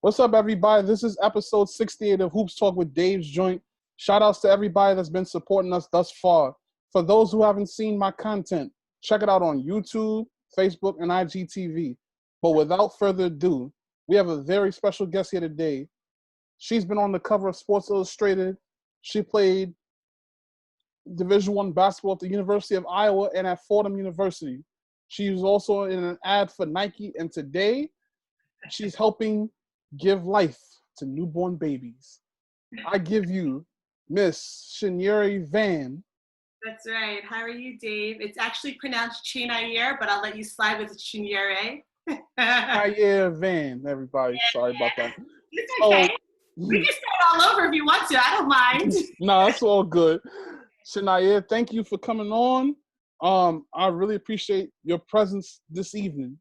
What's up, everybody? This is episode 68 of Hoops Talk with Dave's Joint. Shout outs to everybody that's been supporting us thus far. For those who haven't seen my content, check it out on YouTube, Facebook, and IGTV. But without further ado, we have a very special guest here today. She's been on the cover of Sports Illustrated. She played Division I basketball at the University of Iowa and at Fordham University. She was also in an ad for Nike, and today she's helping give life to newborn babies. I give you Miss Chinyere Vann. That's right. How are you, Dave? It's actually pronounced Chinyere, but I'll let you slide with Chinyere. Chinyere Vann, everybody. Yeah. Sorry about that. It's okay. We can start all over if you want to. I don't mind. No, that's all good. Chinyere, thank you for coming on. I really appreciate your presence this evening.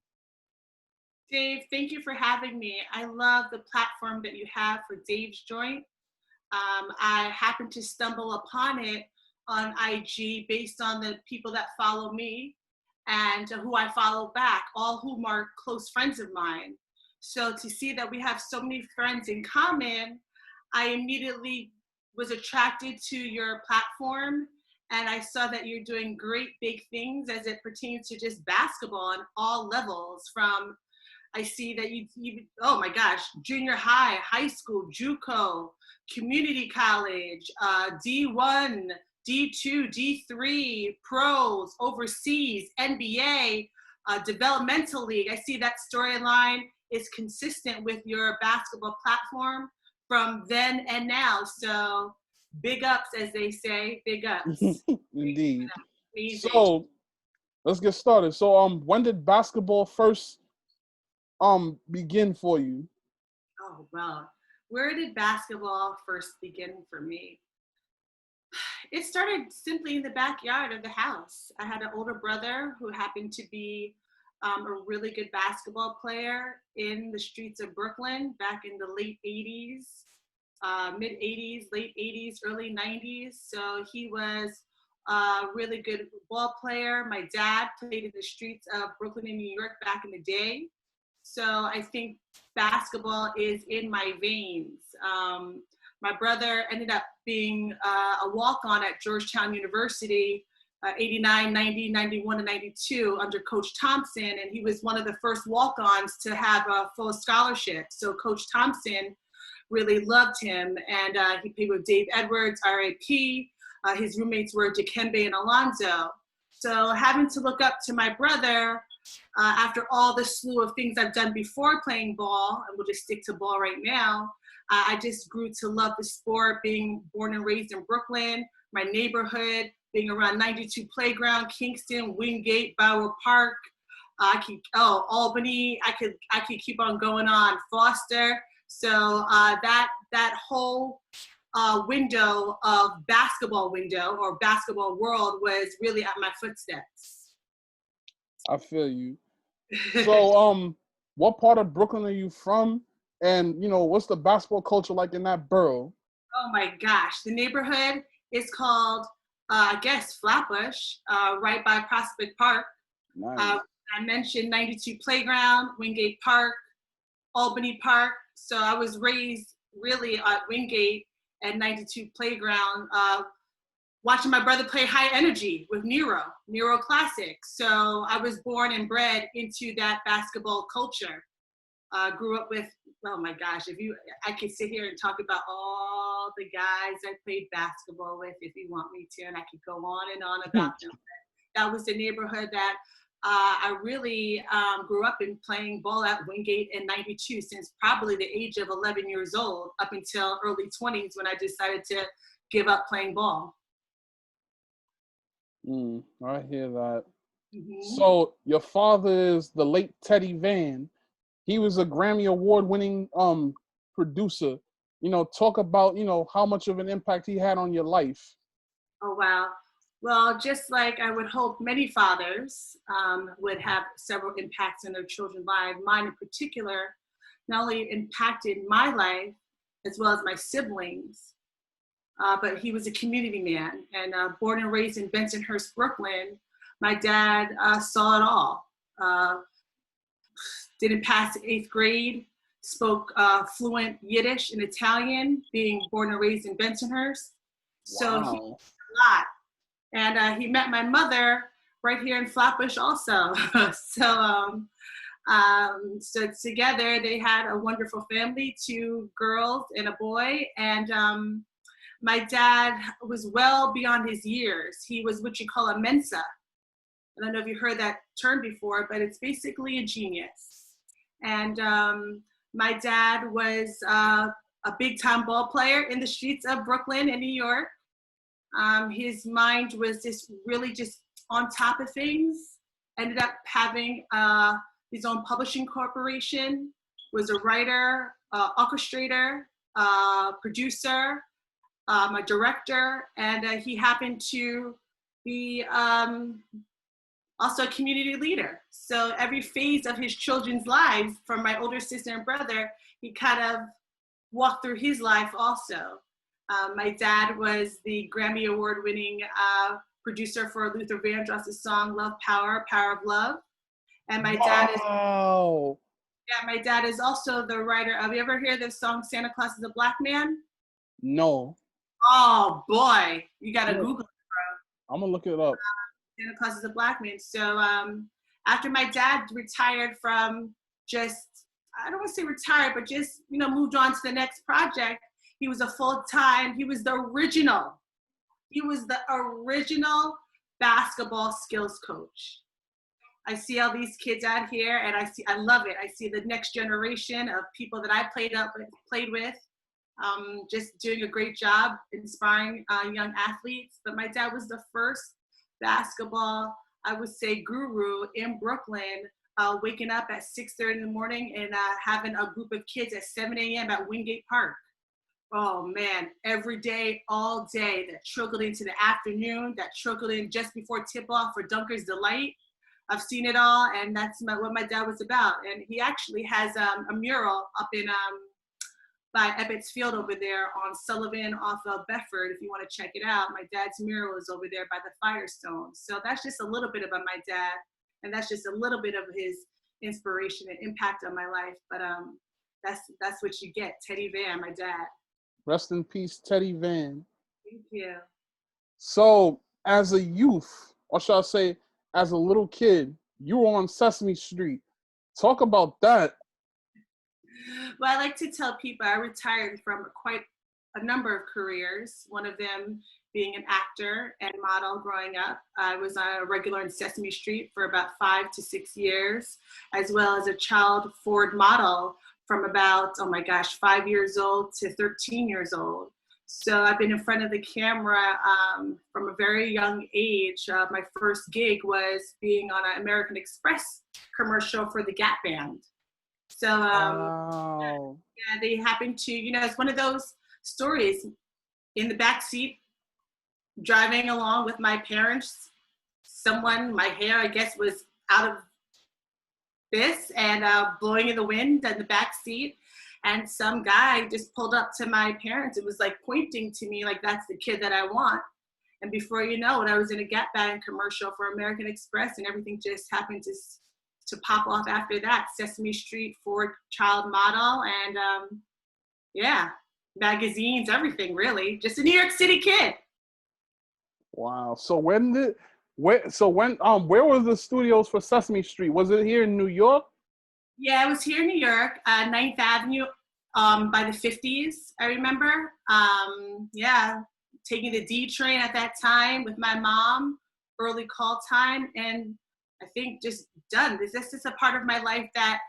Dave, thank you for having me. I love the platform that you have for Dave's Joint. I happened to stumble upon it on IG based on the people that follow me and who I follow back, all whom are close friends of mine. So to see that we have so many friends in common, I immediately was attracted to your platform, and I saw that you're doing great big things as it pertains to just basketball on all levels. From I see that you oh my gosh, junior high, high school, JUCO, community college, D1, D2, D3, pros, overseas, NBA, developmental league. I see that storyline is consistent with your basketball platform from then and now. So big ups, as they say, big ups. Indeed. So let's get started. So when did basketball first begin for you? Oh, well, where did basketball first begin for me? It started simply in the backyard of the house. I had an older brother who happened to be a really good basketball player in the streets of Brooklyn back in the late 80s, mid 80s, late 80s, early 90s. So he was a really good ball player. My dad played in the streets of Brooklyn and New York back in the day. So I think basketball is in my veins. My brother ended up being a walk-on at Georgetown University, 89, 90, 91, and 92 under Coach Thompson. And he was one of the first walk-ons to have a full scholarship. So Coach Thompson really loved him. And he played with Dave Edwards, RIP. His roommates were Dikembe and Alonzo. So having to look up to my brother after all the slew of things I've done before playing ball, and we'll just stick to ball right now, I just grew to love the sport, being born and raised in Brooklyn, my neighborhood, being around 92 Playground, Kingston, Wingate, Bauer Park, Albany. I could keep on going on, Foster. So that whole window of basketball world was really at my footsteps. I feel you. So what part of Brooklyn are you from? And, what's the basketball culture like in that borough? Oh my gosh. The neighborhood is called, I guess, Flatbush, right by Prospect Park. Nice. I mentioned 92 Playground, Wingate Park, Albany Park. So I was raised really at Wingate at 92 Playground, watching my brother play high energy with Nero Classic. So I was born and bred into that basketball culture. Grew up with, oh my gosh, I could sit here and talk about all the guys I played basketball with if you want me to, and I could go on and on about them. That was the neighborhood that I really grew up in, playing ball at Wingate in 92 since probably the age of 11 years old up until early 20s when I decided to give up playing ball. I hear that. Mm-hmm. So your father is the late Teddy Vann. He was a Grammy Award-winning producer. Talk about, how much of an impact he had on your life. Oh, wow. Well, just like I would hope many fathers would have several impacts in their children's lives, mine in particular not only impacted my life as well as my siblings, but he was a community man. And born and raised in Bensonhurst, Brooklyn, my dad saw it all. Didn't pass the 8th grade, spoke fluent Yiddish and Italian, being born and raised in Bensonhurst. So he Wow. a lot. And he met my mother right here in Flatbush also. So together they had a wonderful family, 2 girls and a boy. And my dad was well beyond his years. He was what you call a Mensa. I don't know if you heard that term before, but it's basically a genius. And my dad was a big time ball player in the streets of Brooklyn and New York. His mind was just really just on top of things. Ended up having his own publishing corporation, was a writer, orchestrator, producer, a director, and he happened to be also a community leader. So every phase of his children's lives, from my older sister and brother, he kind of walked through his life also. My dad was the Grammy Award winning producer for Luther Vandross's song Love Power, Power of Love. And my dad is, my dad is also the writer of, you ever hear the song Santa Claus is a Black Man? No. Oh boy, you gotta Google it, bro. I'm gonna look it up. Santa Claus is a Black Man. So after my dad retired from just, I don't want to say retired, but just, moved on to the next project, he was a full-time, he was the original basketball skills coach. I see all these kids out here and I love it. I see the next generation of people that I played with, just doing a great job inspiring young athletes. But my dad was the first basketball, I would say, guru in Brooklyn, waking up at 6:30 in the morning and having a group of kids at 7 a.m. at Wingate Park. Oh man, every day, all day, that trickled into the afternoon, that trickled in just before tip-off for Dunker's Delight. I've seen it all, and that's what my dad was about. And he actually has a mural up in by Ebbets Field over there on Sullivan off of Bedford. If you want to check it out, my dad's mural is over there by the Firestone. So that's just a little bit about my dad, and that's just a little bit of his inspiration and impact on my life. But that's what you get, Teddy Vann, my dad. Rest in peace, Teddy Vann. Thank you. So, as a youth, or shall I say, as a little kid, you were on Sesame Street. Talk about that. Well, I like to tell people I retired from quite a number of careers, one of them being an actor and model growing up. I was a regular in Sesame Street for about 5 to 6 years, as well as a child Ford model from about, 5 years old to 13 years old. So I've been in front of the camera from a very young age. My first gig was being on an American Express commercial for the Gap Band. So Wow. yeah, they happened to, it's one of those stories in the back seat, driving along with my parents. My hair, I guess, was out of this and blowing in the wind in the back seat. And some guy just pulled up to my parents. It was like pointing to me like, that's the kid that I want. And before you know it, I was in a Gap Band commercial for American Express, and everything just happened to pop off after that. Sesame Street, Ford child model, and magazines, everything really. Just a New York City kid. Wow. So where were the studios for Sesame Street? Was it here in New York? Yeah, it was here in New York, 9th Avenue, by the 50s, I remember. Taking the D train at that time with my mom, early call time, and I think just done. This is just a part of my life that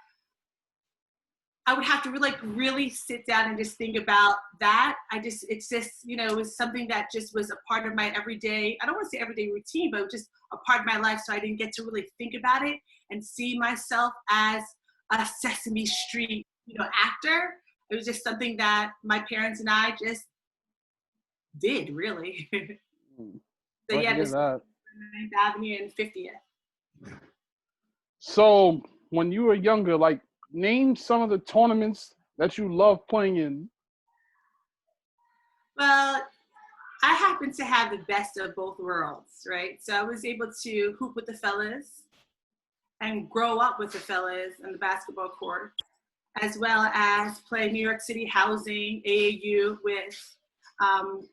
I would have to really sit down and just think about that. It's just, it was something that just was a part of my everyday, I don't want to say everyday routine, but just a part of my life. So I didn't get to really think about it and see myself as a Sesame Street, actor. It was just something that my parents and I just did, really. So yeah, this 9th Avenue and 50th. So when you were younger, name some of the tournaments that you love playing in. Well, I happen to have the best of both worlds, right? So I was able to hoop with the fellas and grow up with the fellas on the basketball court. as well as play New York City Housing, AAU with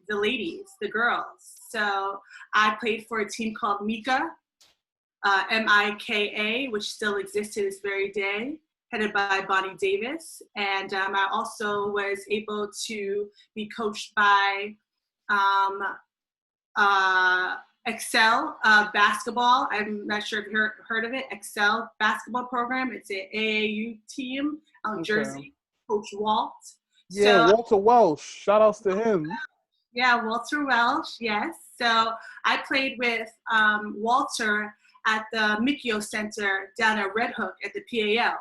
the ladies, the girls. So I played for a team called Mika, MIKA, which still exists to this very day, headed by Bonnie Davis. And I also was able to be coached by Excel basketball. I'm not sure if you've heard of it. Excel basketball program. It's an AAU team out in Jersey. Coach Walt. Yeah, so, Walter Welsh. Shout outs to him. Yeah, Walter Welsh. Yes. So I played with Walter at the Mikio Center down at Red Hook at the PAL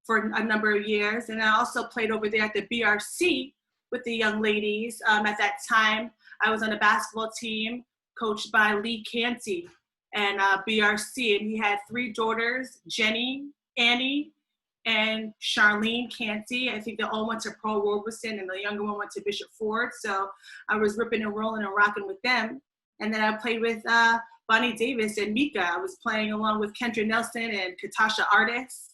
for a number of years, and I also played over there at the BRC with the young ladies. At that time, I was on a basketball team coached by Lee Canty and BRC, and he had 3 daughters, Jenny, Annie, and Charlene Canty. I think they all went to Pearl Robeson, and the younger one went to Bishop Ford. So I was ripping and rolling and rocking with them. And then I played with Bonnie Davis and Mika. I was playing along with Kendra Nelson and Katasha Artis,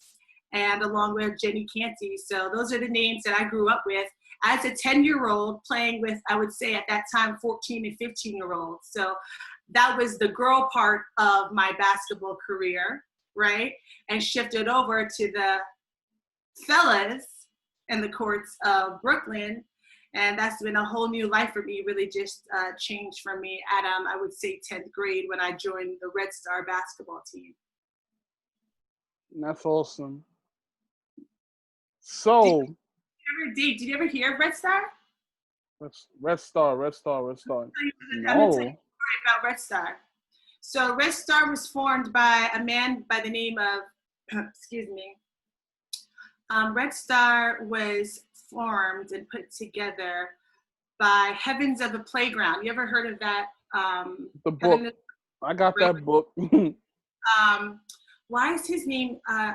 and along with Jenny Canty. So those are the names that I grew up with as a 10-year-old, playing with, I would say at that time, 14 and 15-year-olds. So that was the girl part of my basketball career, right? And shifted over to the fellas in the courts of Brooklyn. And that's been a whole new life for me, really just changed for me at, I would say, 10th grade when I joined the Red Star basketball team. That's awesome. So, did you ever hear of Red Star? Red Star. No. I'm gonna tell you a story about Red Star. So Red Star was formed by a man by the name of, excuse me. Red Star was formed and put together by Heavens of the Playground. You ever heard of that? The book. I got that book. Why is his name? I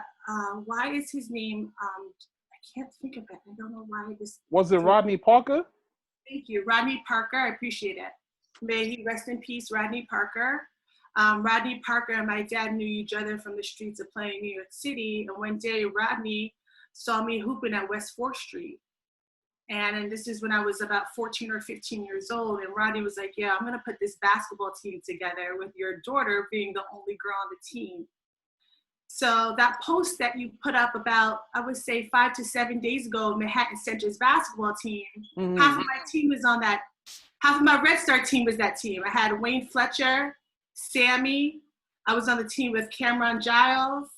can't think of it. I don't know why this. Was it Rodney Parker? Thank you, Rodney Parker. I appreciate it. May he rest in peace, Rodney Parker. Rodney Parker and my dad knew each other from the streets of playing New York City. And one day, Rodney saw me hooping at West 4th Street. And this is when I was about 14 or 15 years old. And Rodney was like, yeah, I'm going to put this basketball team together with your daughter being the only girl on the team. So that post that you put up about, I would say 5 to 7 days ago, Manhattan Center's basketball team, half of my team was on that. Half of my Red Star team was that team. I had Wayne Fletcher, Sammy. I was on the team with Cameron Giles,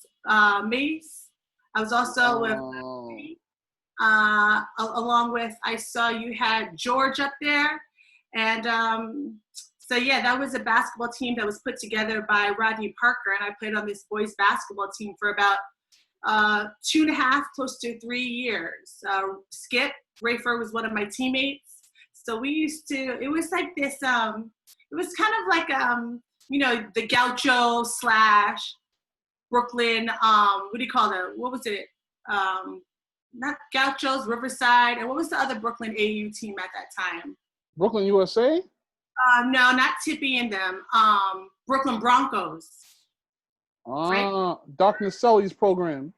Mace. I was also with along with, I saw you had George up there. And so yeah, that was a basketball team that was put together by Rodney Parker, and I played on this boys basketball team for about 2.5, close to 3 years. Skip Rayford was one of my teammates. So we used to, it was like this, it was kind of like, the Gaucho / Brooklyn, what do you call it? What was it? Not Gauchos, Riverside, and what was the other Brooklyn AU team at that time? Brooklyn USA? No, not Tippy and them. Brooklyn Broncos. Right? Doc Naselli's program.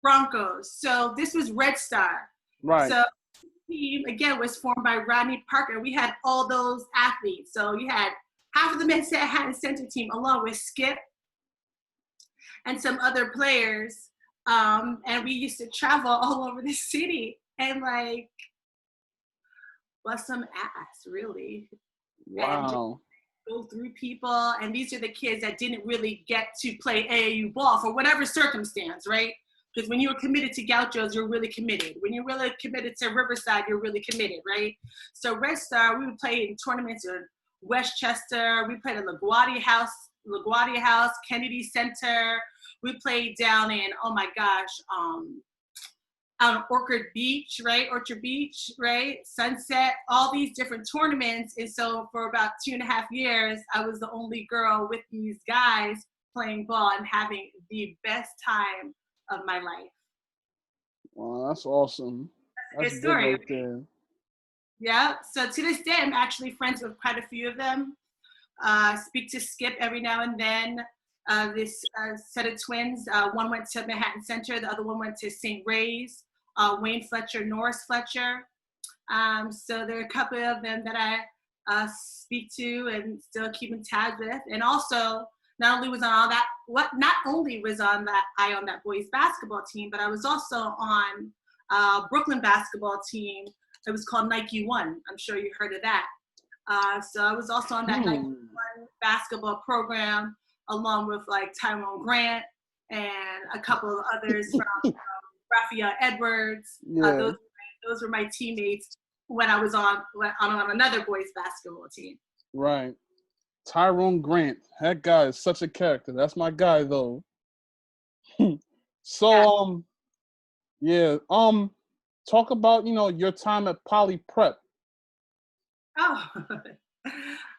Broncos. So this was Red Star. Right. So the team, again, was formed by Rodney Parker. We had all those athletes. So you had half of the Manhattan Center team along with Skip and some other players. And we used to travel all over the city and like bust some ass, really. Wow. And go through people. And these are the kids that didn't really get to play AAU ball for whatever circumstance, right? Because when you were committed to Gauchos, you're really committed. When you're really committed to Riverside, you're really committed, right? So Red Star, we would play in tournaments in Westchester. We played at LaGuardia House, Kennedy Center. We played down in, oh my gosh, out on Orchard Beach, right? Sunset, all these different tournaments. And so for about 2.5 years, I was the only girl with these guys playing ball and having the best time of my life. Wow, that's awesome. That's a good story. Right there. Yeah, so to this day, I'm actually friends with quite a few of them. Speak to Skip every now and then. This set of twins, one went to Manhattan Center, the other one went to St. Ray's. Wayne Fletcher, Norris Fletcher. So there are a couple of them that I speak to and still keep in tabs with. And also, not only was on that boys basketball team, but I was also on Brooklyn basketball team. It was called Nike One. I'm sure you heard of that. So I was also on that Nike One basketball program, along with like Tyrone Grant and a couple of others from Raphael Edwards. Yeah. Those were my teammates when I was on another boys basketball team. Right. Tyrone Grant. That guy is such a character. That's my guy though. So talk about, your time at Poly Prep. Oh,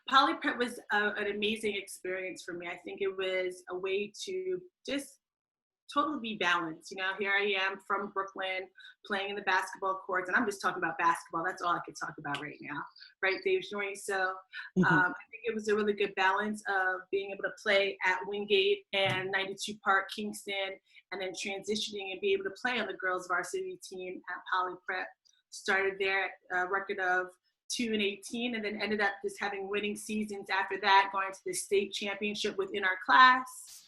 Poly Prep was an amazing experience for me. I think it was a way to just totally be balanced. Here I am from Brooklyn playing in the basketball courts, and I'm just talking about basketball. That's all I could talk about right now, right, Dave Joyce? So I think it was a really good balance of being able to play at Wingate and 92 Park, Kingston, and then transitioning and be able to play on the girls varsity team at Poly Prep. Started there at a record of 2-18, and then ended up just having winning seasons after that, going to the state championship within our class.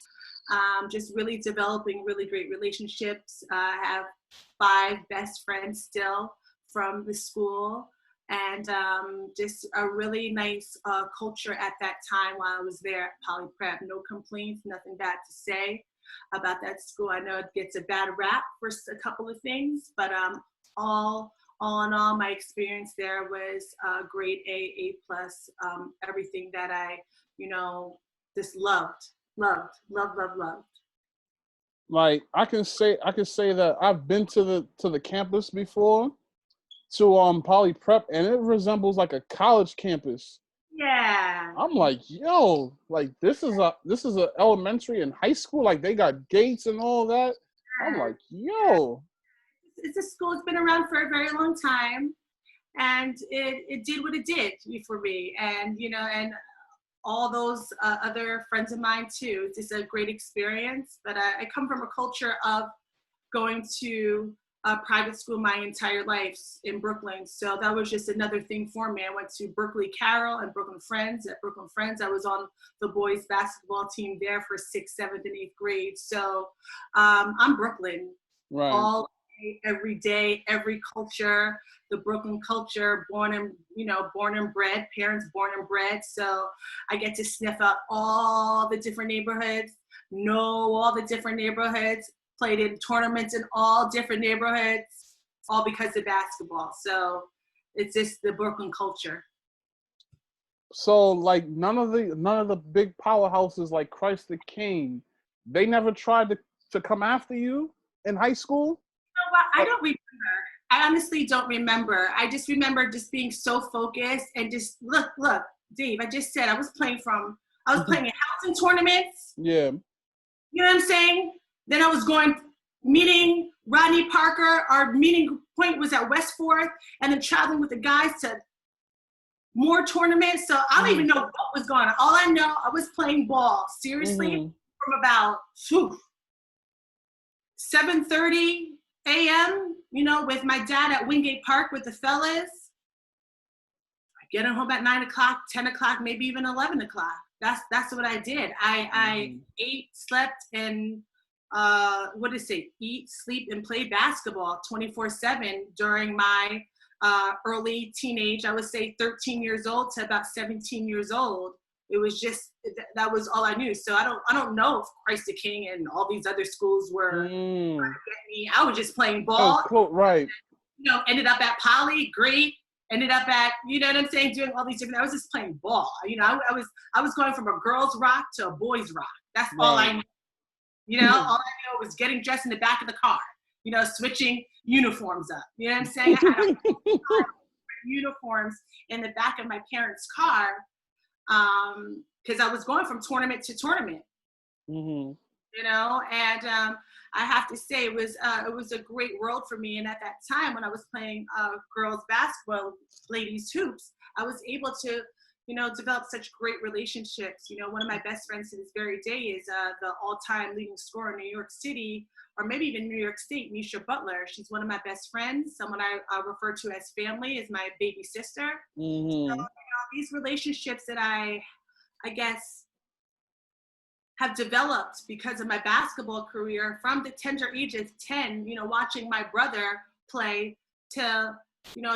Just really developing really great relationships. I have 5 best friends still from the school, and just a really nice culture at that time while I was there at Poly Prep. No complaints, nothing bad to say about that school. I know it gets a bad rap for a couple of things, but all in all, my experience there was grade A+, everything that I, just loved. Like I can say that I've been to the campus before, to Poly Prep, and it resembles like a college campus. Yeah. I'm like, yo, like this is a elementary and high school, like they got gates and all that. I'm like, yo. It's a school that's been around for a very long time, and it did what it did for me, and and all those other friends of mine too. It's just a great experience. But I come from a culture of going to a private school my entire life in Brooklyn. So that was just another thing for me. I went to Berkeley Carroll and Brooklyn Friends. At Brooklyn Friends, I was on the boys basketball team there for 6th, 7th, and 8th grade. So I'm Brooklyn. Right. All day, every day, every culture, the Brooklyn culture, born and bred, parents born and bred. So I get to sniff out all the different neighborhoods, know all the different neighborhoods, played in tournaments in all different neighborhoods, all because of basketball. So it's just the Brooklyn culture. So like none of the big powerhouses like Christ the King, they never tried to come after you in high school? You know what? I don't remember. I honestly don't remember. I just remember just being so focused and just look, Dave, I just said I was playing in housing tournaments. Yeah. You know what I'm saying? Then I was meeting Rodney Parker. Our meeting point was at West 4th, and then traveling with the guys to more tournaments. So I don't even know what was going on. All I know, I was playing ball, seriously, from about 7:30 a.m., with my dad at Wingate Park with the fellas. Getting home at 9 o'clock, 10 o'clock, maybe even 11 o'clock. That's what I did. I ate, slept, and eat, sleep, and play basketball 24/7 during my early teenage, I would say 13 years old to about 17 years old. It was just, that was all I knew. So I don't know if Christ the King and all these other schools were trying to get me. I was just playing ball. Right. Ended up at Poly, great. Ended up at, you know what I'm saying, doing all these different, I was just playing ball. I was going from a girls' rock to a boys' rock. That's all I knew. All I knew was getting dressed in the back of the car, switching uniforms up. You know what I'm saying? I had uniforms in the back of my parents' car because I was going from tournament to tournament. And I have to say it was a great world for me. And at that time when I was playing girls basketball, ladies hoops, I was able to develop such great relationships. One of my best friends to this very day is the all-time leading scorer in New York City, or maybe even New York State, Nisha Butler. She's one of my best friends, someone I refer to as family, is my baby sister. Mm-hmm. So, these relationships that I guess, have developed because of my basketball career from the tender age of 10, watching my brother play to, a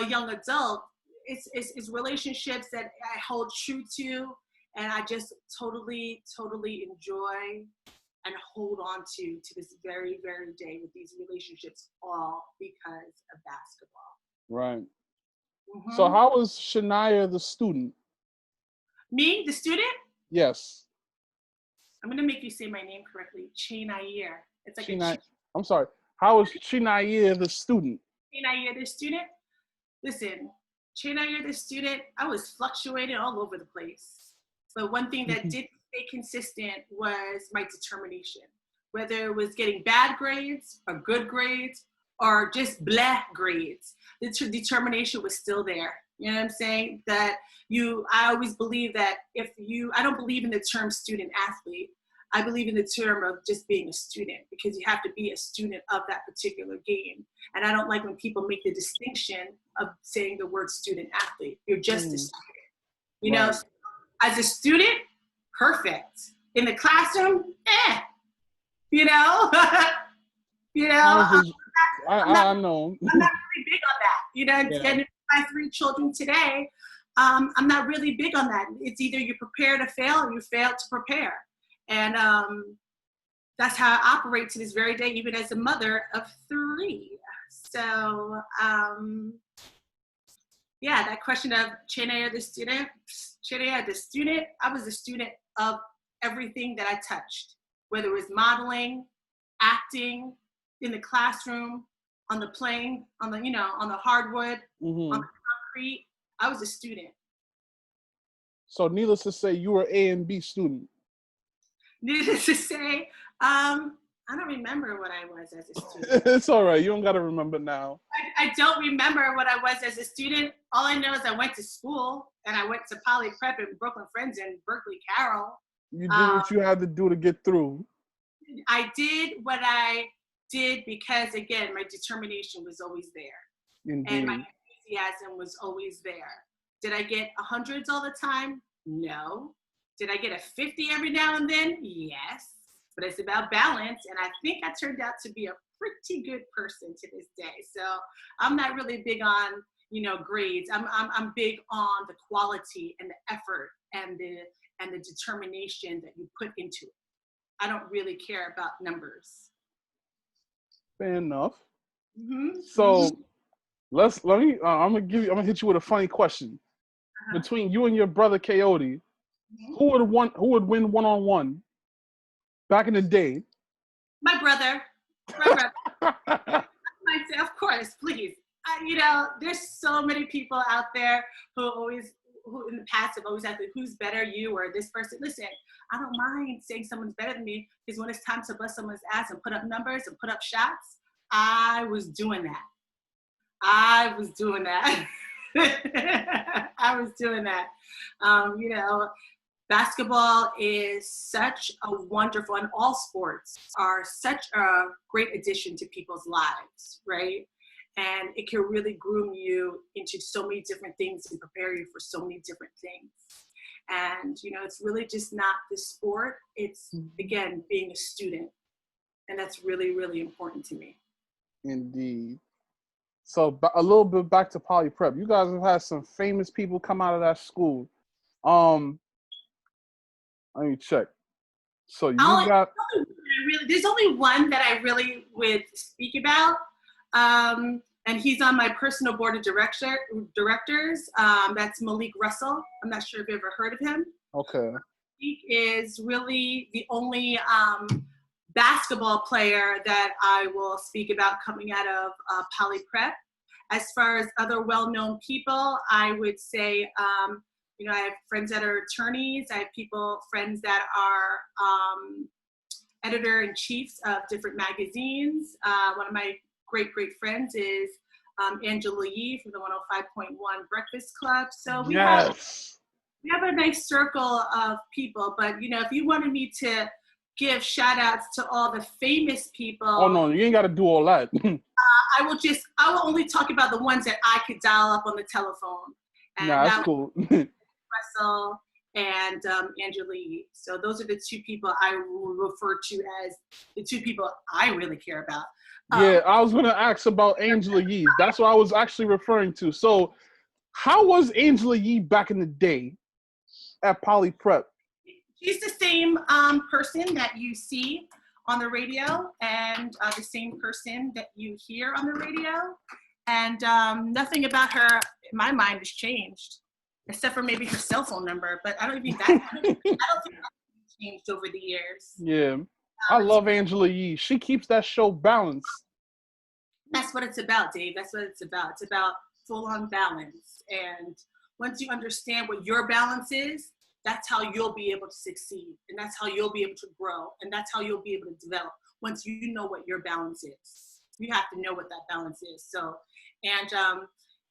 young adult. It's relationships that I hold true to, and I just totally enjoy and hold on to this very, very day with these relationships, all because of basketball. Right. Mm-hmm. So how was Chinyere the student? Me, the student? Yes. I'm going to make you say my name correctly. Chinyere. It's like I'm sorry. How was Chinyere the student? Chinyere the student? Listen, Chinyere the student, I was fluctuating all over the place. But one thing that did stay consistent was my determination. Whether it was getting bad grades or good grades or just blah grades, the determination was still there. You know what I'm saying? That I always believe that I don't believe in the term student athlete. I believe in the term of just being a student, because you have to be a student of that particular game. And I don't like when people make the distinction of saying the word student athlete. You're just a student. You know, as a student, perfect. In the classroom, you know? You know? I know. I'm not really big on that. You know, and my 3 children today, I'm not really big on that. It's either you prepare to fail or you fail to prepare. And that's how I operate to this very day, even as a mother of 3. So, that question of Chinyere the student, I was a student of everything that I touched, whether it was modeling, acting, in the classroom, on the plane, on the hardwood, on the concrete. I was a student. So needless to say, you were an A and B student. Needless to say, I don't remember what I was as a student. It's all right. You don't got to remember now. I don't remember what I was as a student. All I know is I went to school, and I went to Poly Prep in Brooklyn Friends in Berkeley Carroll. You did what you had to do to get through. I did what I did because, again, my determination was always there. Indeed. And my enthusiasm was always there. Did I get 100s all the time? No. Did I get a 50 every now and then? Yes. But it's about balance, and I think I turned out to be a pretty good person to this day. So I'm not really big on, grades. I'm big on the quality and the effort and the determination that you put into it. I don't really care about numbers. Fair enough. So I'm gonna hit you with a funny question. Between you and your brother Coyote, who would win one-on-one back in the day? My brother. Of course, please. There's so many people out there who in the past have always asked, who's better, you or this person? Listen, I don't mind saying someone's better than me, because when it's time to bust someone's ass and put up numbers and put up shots, I was doing that. Basketball is such a wonderful, and all sports are such a great addition to people's lives, right? And it can really groom you into so many different things and prepare you for so many different things. And, it's really just not the sport. It's, again, being a student. And that's really, really important to me. Indeed. So a little bit back to Poly Prep. You guys have had some famous people come out of that school. Let me check. So there's only one that I really would speak about. And he's on my personal board of directors. That's Malik Russell. I'm not sure if you've ever heard of him. Okay. He is really the only basketball player that I will speak about coming out of Poly Prep. As far as other well-known people, I would say, I have friends that are attorneys. I have friends that are editor-in-chiefs of different magazines. One of my great friends is Angela Yee from the 105.1 Breakfast Club. So we have a nice circle of people. But, if you wanted me to give shout outs to all the famous people. Oh no, you ain't got to do all that. I will only talk about the ones that I could dial up on the telephone. And nah, that's cool. Russell and Angela Yee. So those are the two people I will refer to as the two people I really care about. Yeah, I was going to ask about Angela Yee. That's what I was actually referring to. So how was Angela Yee back in the day at Poly Prep? She's the same person that you see on the radio and the same person that you hear on the radio. And nothing about her, in my mind, has changed, except for maybe her cell phone number. But I don't think that's changed over the years. Yeah, I love Angela Yee. She keeps that show balanced. That's what it's about, Dave. That's what it's about. It's about full-on balance. And once you understand what your balance is, that's how you'll be able to succeed. And that's how you'll be able to grow. And that's how you'll be able to develop once you know what your balance is. You have to know what that balance is. So, and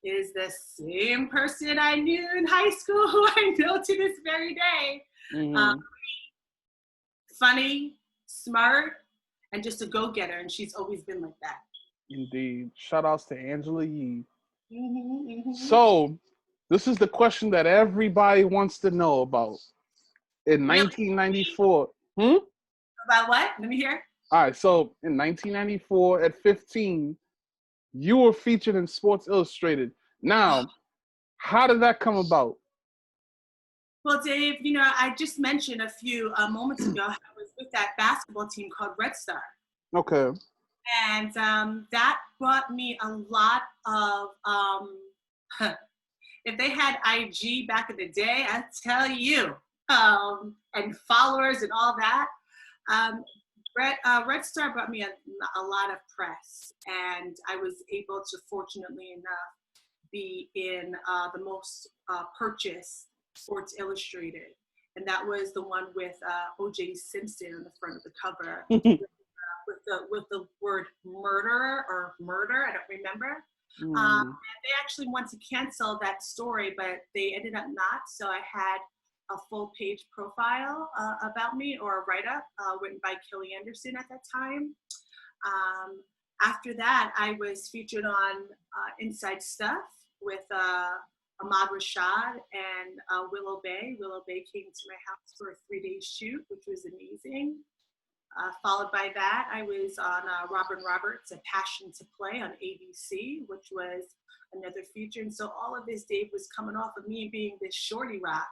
is the same person I knew in high school who I know to this very day. Mm-hmm. Funny, smart, and just a go-getter. And she's always been like that. Indeed. Shout outs to Angela Yee. Mm-hmm, mm-hmm. So, this is the question that everybody wants to know about. In 1994. About what? Let me hear. All right, so in 1994, at 15, you were featured in Sports Illustrated. Now, how did that come about? Well, Dave, you know, I just mentioned a few moments ago, I was with that basketball team called Red Star. Okay. And that brought me a lot of, if they had IG back in the day, I tell you, and followers and all that, Red Star brought me a lot of press, and I was able to, fortunately enough, be in the most purchased Sports Illustrated, and that was the one with O.J. Simpson on the front of the cover with the word murder or murder. I don't remember. And they actually wanted to cancel that story, but they ended up not. So I had a full page profile about me, or a write-up written by Kelly Anderson at that time. After that, I was featured on Inside Stuff with Ahmad Rashad and Willow Bay. Willow Bay came to my house for a 3-day shoot, which was amazing. Followed by that, I was on Robin Roberts' A Passion to Play on ABC, which was another feature. And so all of this, Dave, was coming off of me being this shorty rock,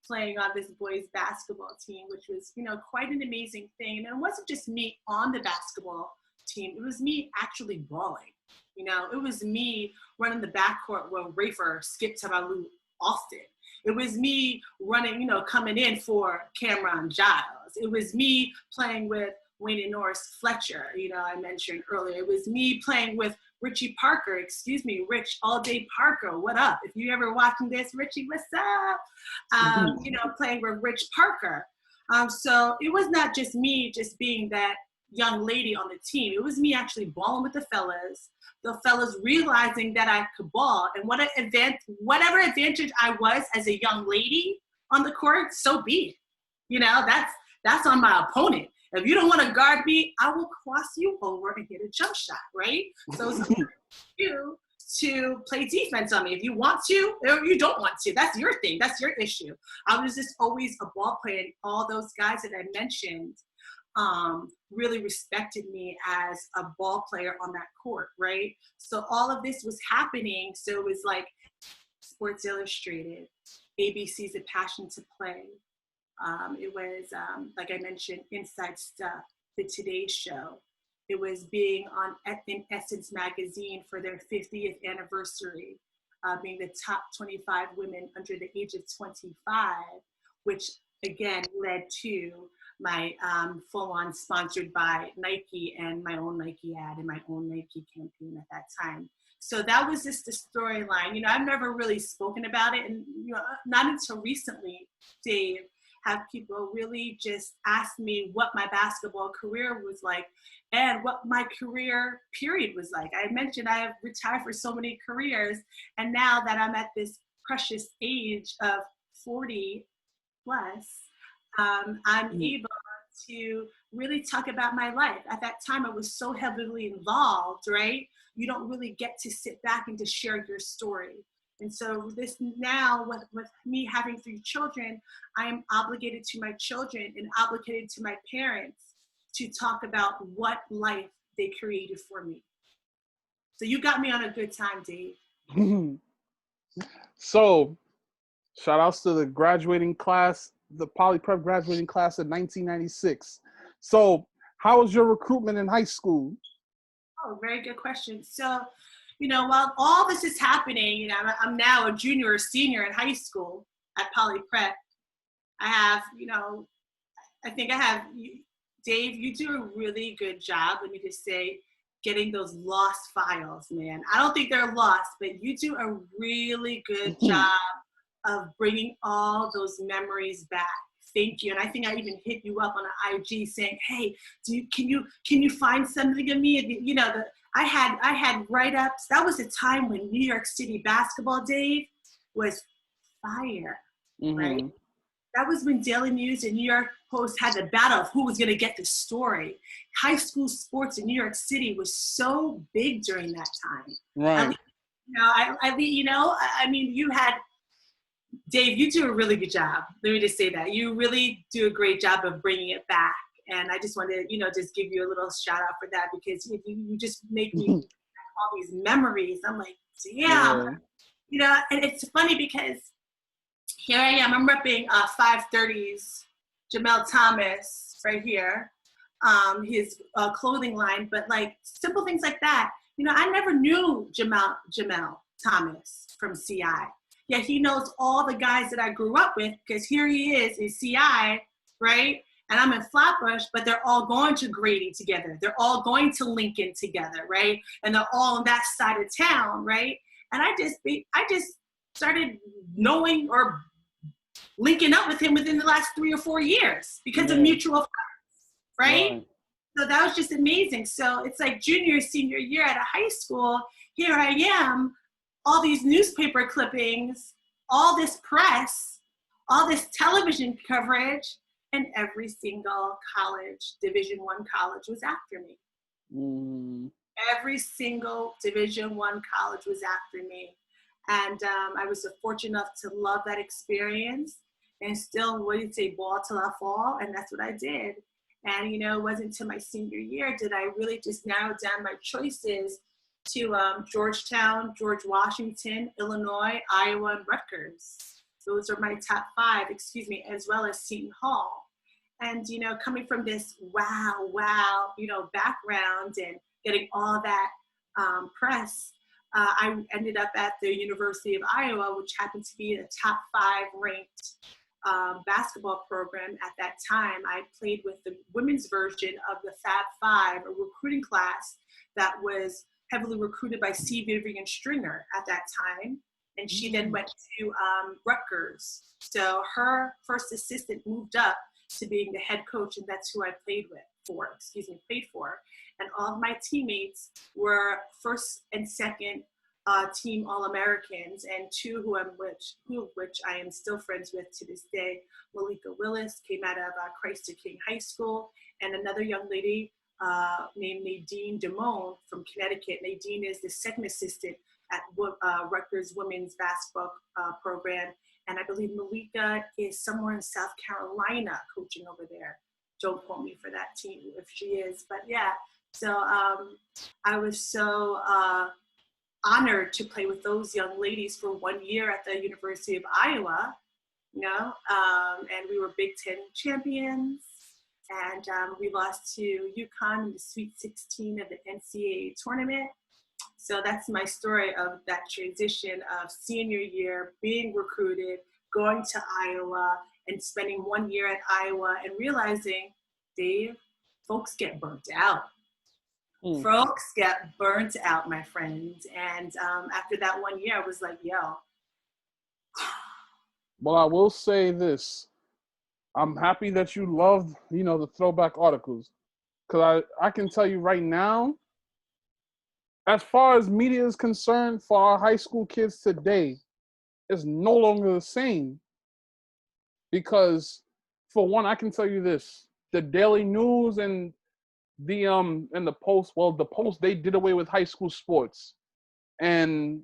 playing on this boys basketball team, which was, you know, quite an amazing thing. And it wasn't just me on the basketball team. It was me actually balling. You know, it was me running the backcourt with Rafer, Skip Tavalu, Austin. It was me running, you know, coming in for Cameron Giles. It was me playing with Wayne and Norris Fletcher, you know, I mentioned earlier. It was me playing with Richie Parker, Rich All Day Parker, what up? If you ever watching this, Richie, what's up? You know, playing with Rich Parker. So it was not just me just being that young lady on the team. It was me actually balling with the fellas realizing that I could ball, and whatever advantage I was as a young lady on the court, so be it. You know, that's on my opponent. If you don't want to guard me, I will cross you over and hit a jump shot, right? So it's you to play defense on me. If you want to, or you don't want to, that's your thing. That's your issue. I was just always a ball player, and all those guys that I mentioned really respected me as a ball player on that court, right? So all of this was happening. So it was like Sports Illustrated, ABC's A Passion to Play. It was, like I mentioned, Inside Stuff, The Today Show. It was being in Essence magazine for their 50th anniversary, being the top 25 women under the age of 25, which again led to my full-on sponsored by Nike and my own Nike ad and my own Nike campaign at that time. So that was just the storyline. You know, I've never really spoken about it, and you know, not until recently, Dave, have people really just ask me what my basketball career was like and what my career period was like. I mentioned I have retired for so many careers, and now that I'm at this precious age of 40 plus, I'm able to really talk about my life. At that time, I was so heavily involved, right? You don't really get to sit back and to share your story. And so this now, with me having 3 children, I am obligated to my children and obligated to my parents to talk about what life they created for me. So you got me on a good time, Dave. So, shout outs to the graduating class, the Poly Prep graduating class of 1996. So, how was your recruitment in high school? Oh, very good question. So, while all this is happening, I'm now a junior or senior in high school at Poly Prep. I have, I think I have, Dave, you do a really good job, let me just say, getting those lost files, man. I don't think they're lost, but you do a really good job of bringing all those memories back. Thank you. And I think I even hit you up on an IG saying, hey, can you find something of me? I had write-ups. That was a time when New York City basketball, Dave, was fire, right? That was when Daily News and New York Post had the battle of who was going to get the story. High school sports in New York City was so big during that time. Right. I mean, you had, Dave, you do a really good job. Let me just say that. You really do a great job of bringing it back. And I just wanted to, just give you a little shout out for that, because you just make me all these memories. I'm like, damn. Yeah. And it's funny because here I am. I'm repping 530's Jamel Thomas right here, his clothing line. But like simple things like that. I never knew Jamel Thomas from CI. Yeah, he knows all the guys that I grew up with, because here he is in CI, right? And I'm in Flatbush, but they're all going to Grady together. They're all going to Lincoln together, right? And they're all on that side of town, right? And I just started knowing or linking up with him within the last 3 or 4 years because of mutual friends, right? So that was just amazing. So it's like junior, senior year at a high school, here I am, all these newspaper clippings, all this press, all this television coverage, and every single college, Division I college, was after me. Every single Division I college was after me. And I was fortunate enough to love that experience and still, ball till I fall, and that's what I did. And, it wasn't until my senior year did I really just narrow down my choices to Georgetown, George Washington, Illinois, Iowa, and Rutgers. Those are my top 5, as well as Seton Hall. And, coming from this wow, background and getting all that press, I ended up at the University of Iowa, which happened to be a top 5 ranked basketball program at that time. I played with the women's version of the Fab Five, a recruiting class that was heavily recruited by C. Vivian Stringer at that time. And she then went to Rutgers. So her first assistant moved up to being the head coach, and that's who I played for. And all of my teammates were first and second team All-Americans, and 2 who of which I am still friends with to this day. Malika Willis came out of Christ King High School, and another young lady named Nadine Damone from Connecticut. Nadine is the second assistant at Rutgers women's basketball program. And I believe Malika is somewhere in South Carolina coaching over there. Don't quote me for that team if she is, but yeah. So I was so honored to play with those young ladies for 1 year at the University of Iowa, and we were Big Ten champions. And we lost to UConn in the Sweet 16 of the NCAA Tournament. So that's my story of that transition of senior year, being recruited, going to Iowa, and spending 1 year at Iowa and realizing, Dave, folks get burnt out. Folks get burnt out, my friends. And after that 1 year, I was like, yo. Well, I will say this. I'm happy that you love, the throwback articles. Because I can tell you right now, as far as media is concerned, for our high school kids today, it's no longer the same. Because, for one, I can tell you this. the Daily News and the Post. Well, the Post, they did away with high school sports, and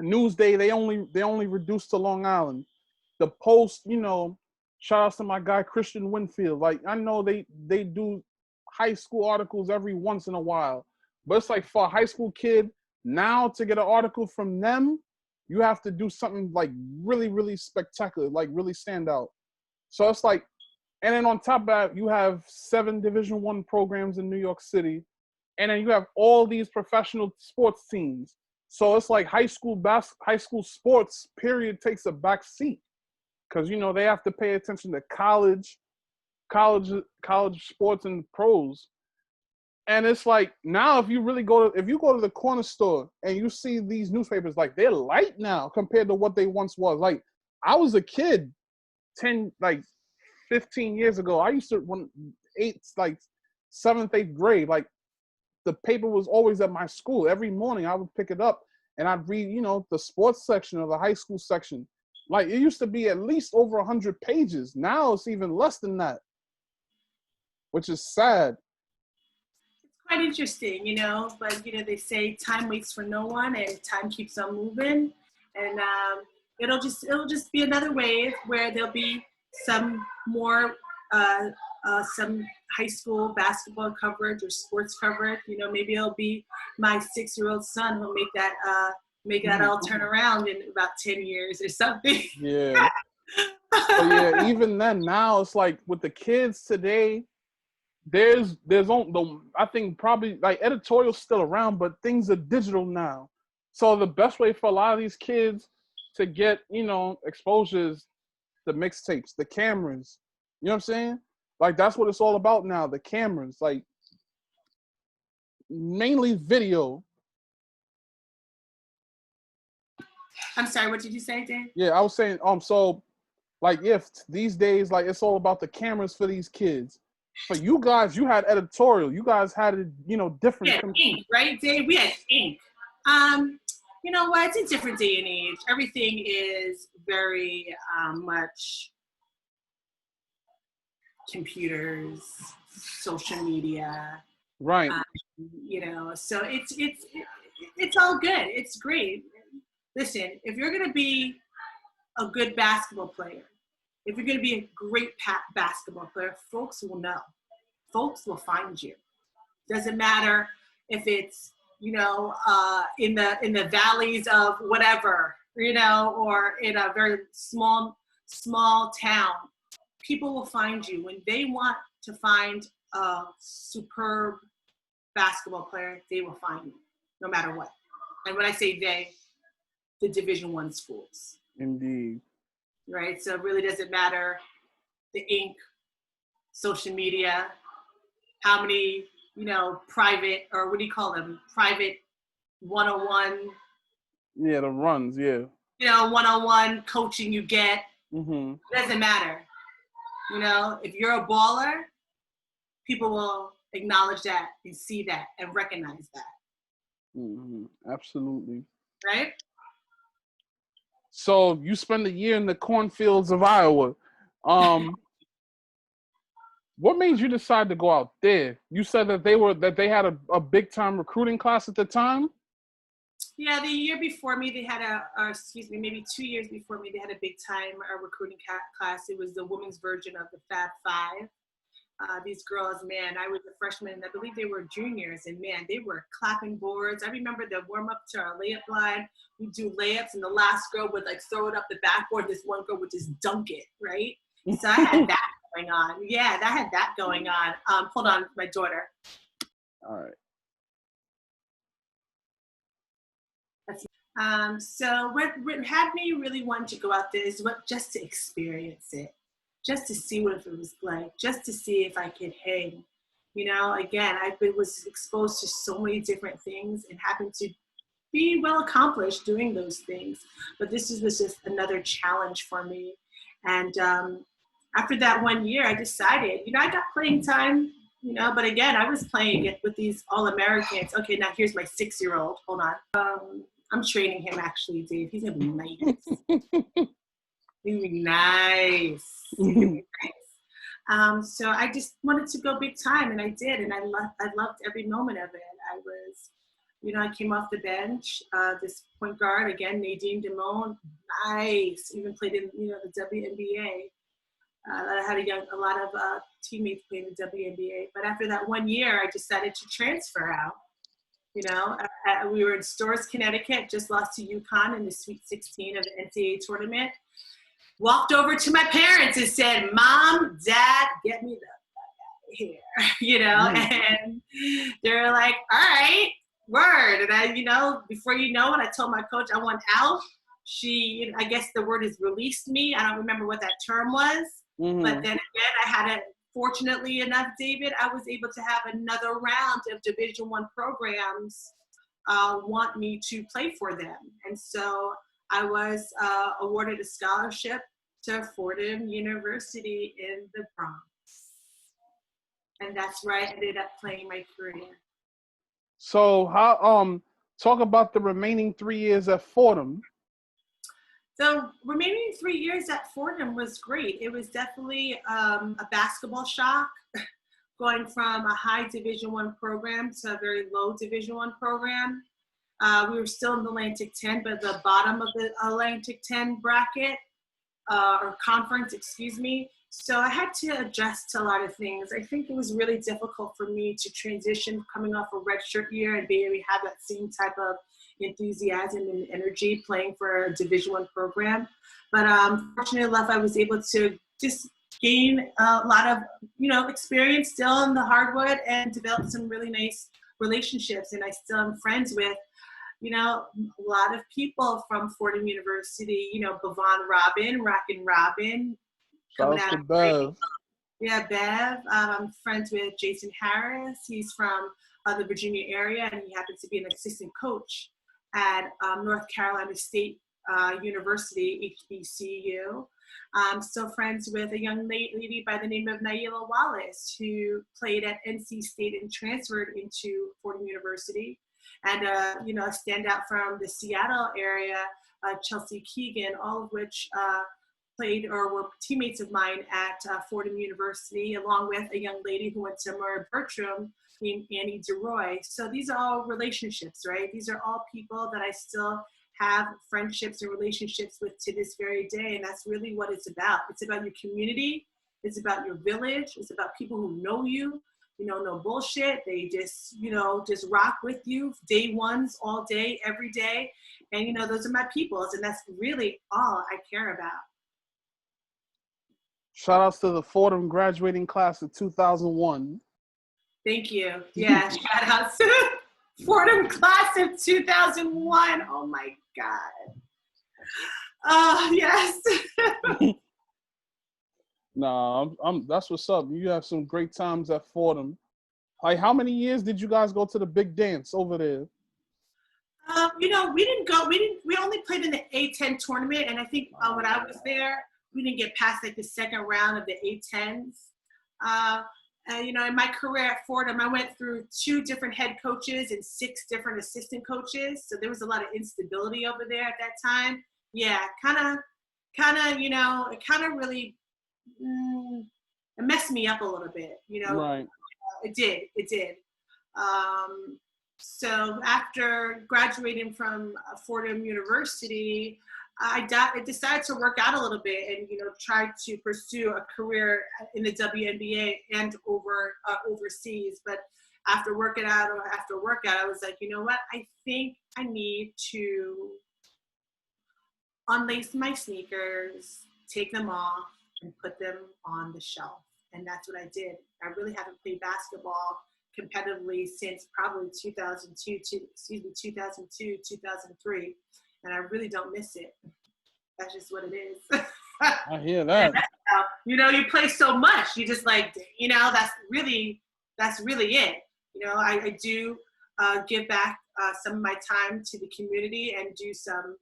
Newsday they only reduced to Long Island. The Post, shout out to my guy Christian Winfield. Like, I know they do high school articles every once in a while, but it's like for a high school kid now to get an article from them, you have to do something like really, really spectacular, like really stand out. So it's like, and then on top of that, you have 7 Division I programs in New York City, and then you have all these professional sports teams. So it's like high school sports period takes a back seat, because they have to pay attention to college sports and pros. And it's like, now if you go to the corner store and you see these newspapers, like, they're light now compared to what they once was. Like, I was a kid 15 years ago. I used to, when 7th, 8th grade, like, the paper was always at my school. Every morning I would pick it up and I'd read, the sports section or the high school section. Like, it used to be at least over 100 pages. Now it's even less than that, which is sad. Quite interesting, but they say time waits for no one and time keeps on moving, and it'll just be another wave where there'll be some more some high school basketball coverage or sports coverage. Maybe it'll be my 6-year-old son who'll make that all turn around in about 10 years or something. Yeah. But yeah, even then, now it's like with the kids today, there's I think probably like editorial's still around, but things are digital now. So the best way for a lot of these kids to get, exposure is the mixtapes, the cameras. You know what I'm saying? Like, that's what it's all about now, the cameras, like mainly video. I'm sorry, what did you say, Dan? Yeah, I was saying, so like, if these days, like, it's all about the cameras for these kids. For you guys, you had editorial. You guys had it, different. Yeah, ink, right, Dave? We had ink. You know what? It's a different day and age. Everything is very much computers, social media. Right. So it's all good. It's great. Listen, if you're going to be a good basketball player, if you're going to be a great basketball player, folks will know. Folks will find you. Doesn't matter if it's, in the valleys of whatever, or in a very small town. People will find you. When they want to find a superb basketball player, they will find you, no matter what. And when I say they, the Division I schools. Indeed. Right? So it really doesn't matter the ink, social media, how many, private, or what do you call them? Private 101. Yeah, the runs, yeah. 101 coaching you get. Mm-hmm. It doesn't matter. If you're a baller, people will acknowledge that and see that and recognize that. Mm-hmm. Absolutely. Right? So you spend a year in the cornfields of Iowa. What made you decide to go out there? You said that they had a big time recruiting class at the time? Yeah, the year before me, they had maybe 2 years before me, they had a big time recruiting class. It was the women's version of the Fab Five. These girls, man, I was a freshman, and I believe they were juniors, and man, they were clapping boards. I remember the warm up to our layup line. We'd do layups, and the last girl would like throw it up the backboard. This one girl would just dunk it, right? So I had that going on. Yeah, I had that going on. Hold on, my daughter. All right. So what had me really want to go out there is just to experience it, just to see what it was like, just to see if I could hang. Again, was exposed to so many different things and happened to be well accomplished doing those things. But this was just another challenge for me. And after that 1 year, I decided, I got playing time, but again, I was playing with these All-Americans. Okay, now here's my 6-year-old. Hold on. I'm training him, actually, Dave. He's going to be nice. He's going to be nice. He's gonna be nice. So I just wanted to go big time, and I did, and I loved every moment of it. I was, I came off the bench, this point guard, again, Nadine Dimone, nice, even played in, the WNBA. I had a lot of teammates playing the WNBA, but after that 1 year, I decided to transfer out. We were in Storrs, Connecticut, just lost to UConn in the Sweet 16 of the NCAA Tournament. Walked over to my parents and said, Mom, Dad, get me the fuck out of here, and they're like, all right, word. And I, before you know it, I told my coach I want out. She, I guess the word is released me. I don't remember what that term was. Mm-hmm. But then again, I had fortunately enough, David, I was able to have another round of Division I programs want me to play for them. And so I was awarded a scholarship to Fordham University in the Bronx. And that's where I ended up playing my career. So how talk about the remaining 3 years at Fordham. So remaining 3 years at Fordham was great. It was definitely a basketball shock, going from a high Division I program to a very low Division I program. We were still in the Atlantic 10, but the bottom of the Atlantic 10 bracket, or conference, excuse me. So I had to adjust to a lot of things. I think it was really difficult for me to transition coming off a redshirt year and being able to have that same type of enthusiasm and energy playing for a Division I program. But fortunately enough, I was able to just gain a lot of, experience still in the hardwood and develop some really nice relationships. And I still am friends with, a lot of people from Fordham University, Bavon Robin, Rockin' Robin. Coming out of Bev. Yeah, Bev. I'm friends with Jason Harris. He's from the Virginia area, and he happens to be an assistant coach at North Carolina State University, HBCU. I'm still friends with a young lady by the name of Naila Wallace, who played at NC State and transferred into Fordham University. And, a standout from the Seattle area, Chelsea Keegan, all of which played or were teammates of mine at Fordham University, along with a young lady who went to Murray Bertram named Annie DeRoy. So these are all relationships, right? These are all people that I still have friendships and relationships with to this very day. And that's really what it's about. It's about your community. It's about your village. It's about people who know you, no bullshit. They just, just rock with you, day ones, all day, every day. And, those are my peoples. And that's really all I care about. Shout outs to the Fordham graduating class of 2001. Thank you. Yeah, shout outs to Fordham class of 2001. Oh my God. Oh, yes. Nah, that's what's up. You have some great times at Fordham. Like, how many years did you guys go to the big dance over there? We didn't go. We only played in the A10 tournament, and I think when I was there, we didn't get past like the second round of the A10s. In my career at Fordham, I went through 2 different head coaches and 6 different assistant coaches. So there was a lot of instability over there at that time. Yeah, kind of, it kind of really it messed me up a little bit. Right. It did. So after graduating from Fordham University, I decided to work out a little bit and, try to pursue a career in the WNBA and overseas. But after workout, I was like, you know what? I think I need to unlace my sneakers, take them off, and put them on the shelf. And that's what I did. I really haven't played basketball competitively since probably 2002, 2003. And I really don't miss it. That's just what it is. I hear that. You play so much. You just like, that's really it. I do give back some of my time to the community and do some,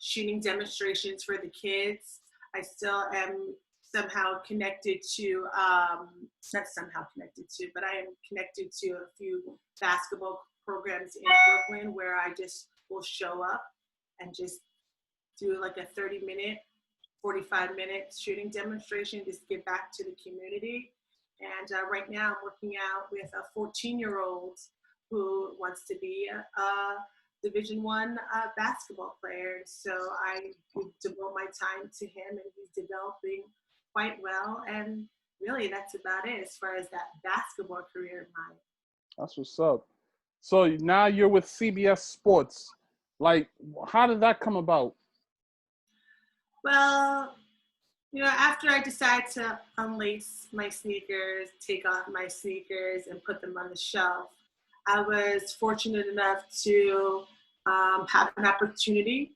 shooting demonstrations for the kids. I still am somehow connected to, not somehow connected to, but I am connected to a few basketball programs in Brooklyn where I just will show up and just do like a 30-minute 45-minute shooting demonstration, just give back to the community. And right now I'm working out with a 14-year-old who wants to be a Division I basketball player. So I devote my time to him, and he's developing quite well. And really, that's about it as far as that basketball career of mine. That's what's up. So now you're with CBS Sports. Like, how did that come about? Well, after I decided to unlace my sneakers, take off my sneakers, and put them on the shelf, I was fortunate enough to have an opportunity.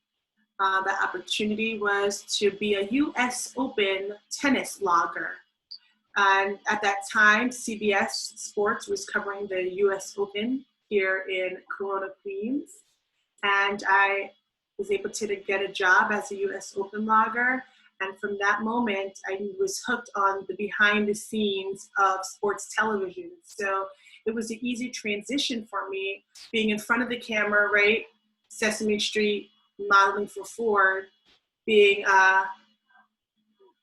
That opportunity was to be a U.S. Open tennis logger. And at that time, CBS Sports was covering the U.S. Open here in Corona, Queens. And I was able to get a job as a U.S. Open logger. And from that moment, I was hooked on the behind the scenes of sports television. So it was an easy transition for me, being in front of the camera, right? Sesame Street, modeling for Ford, being a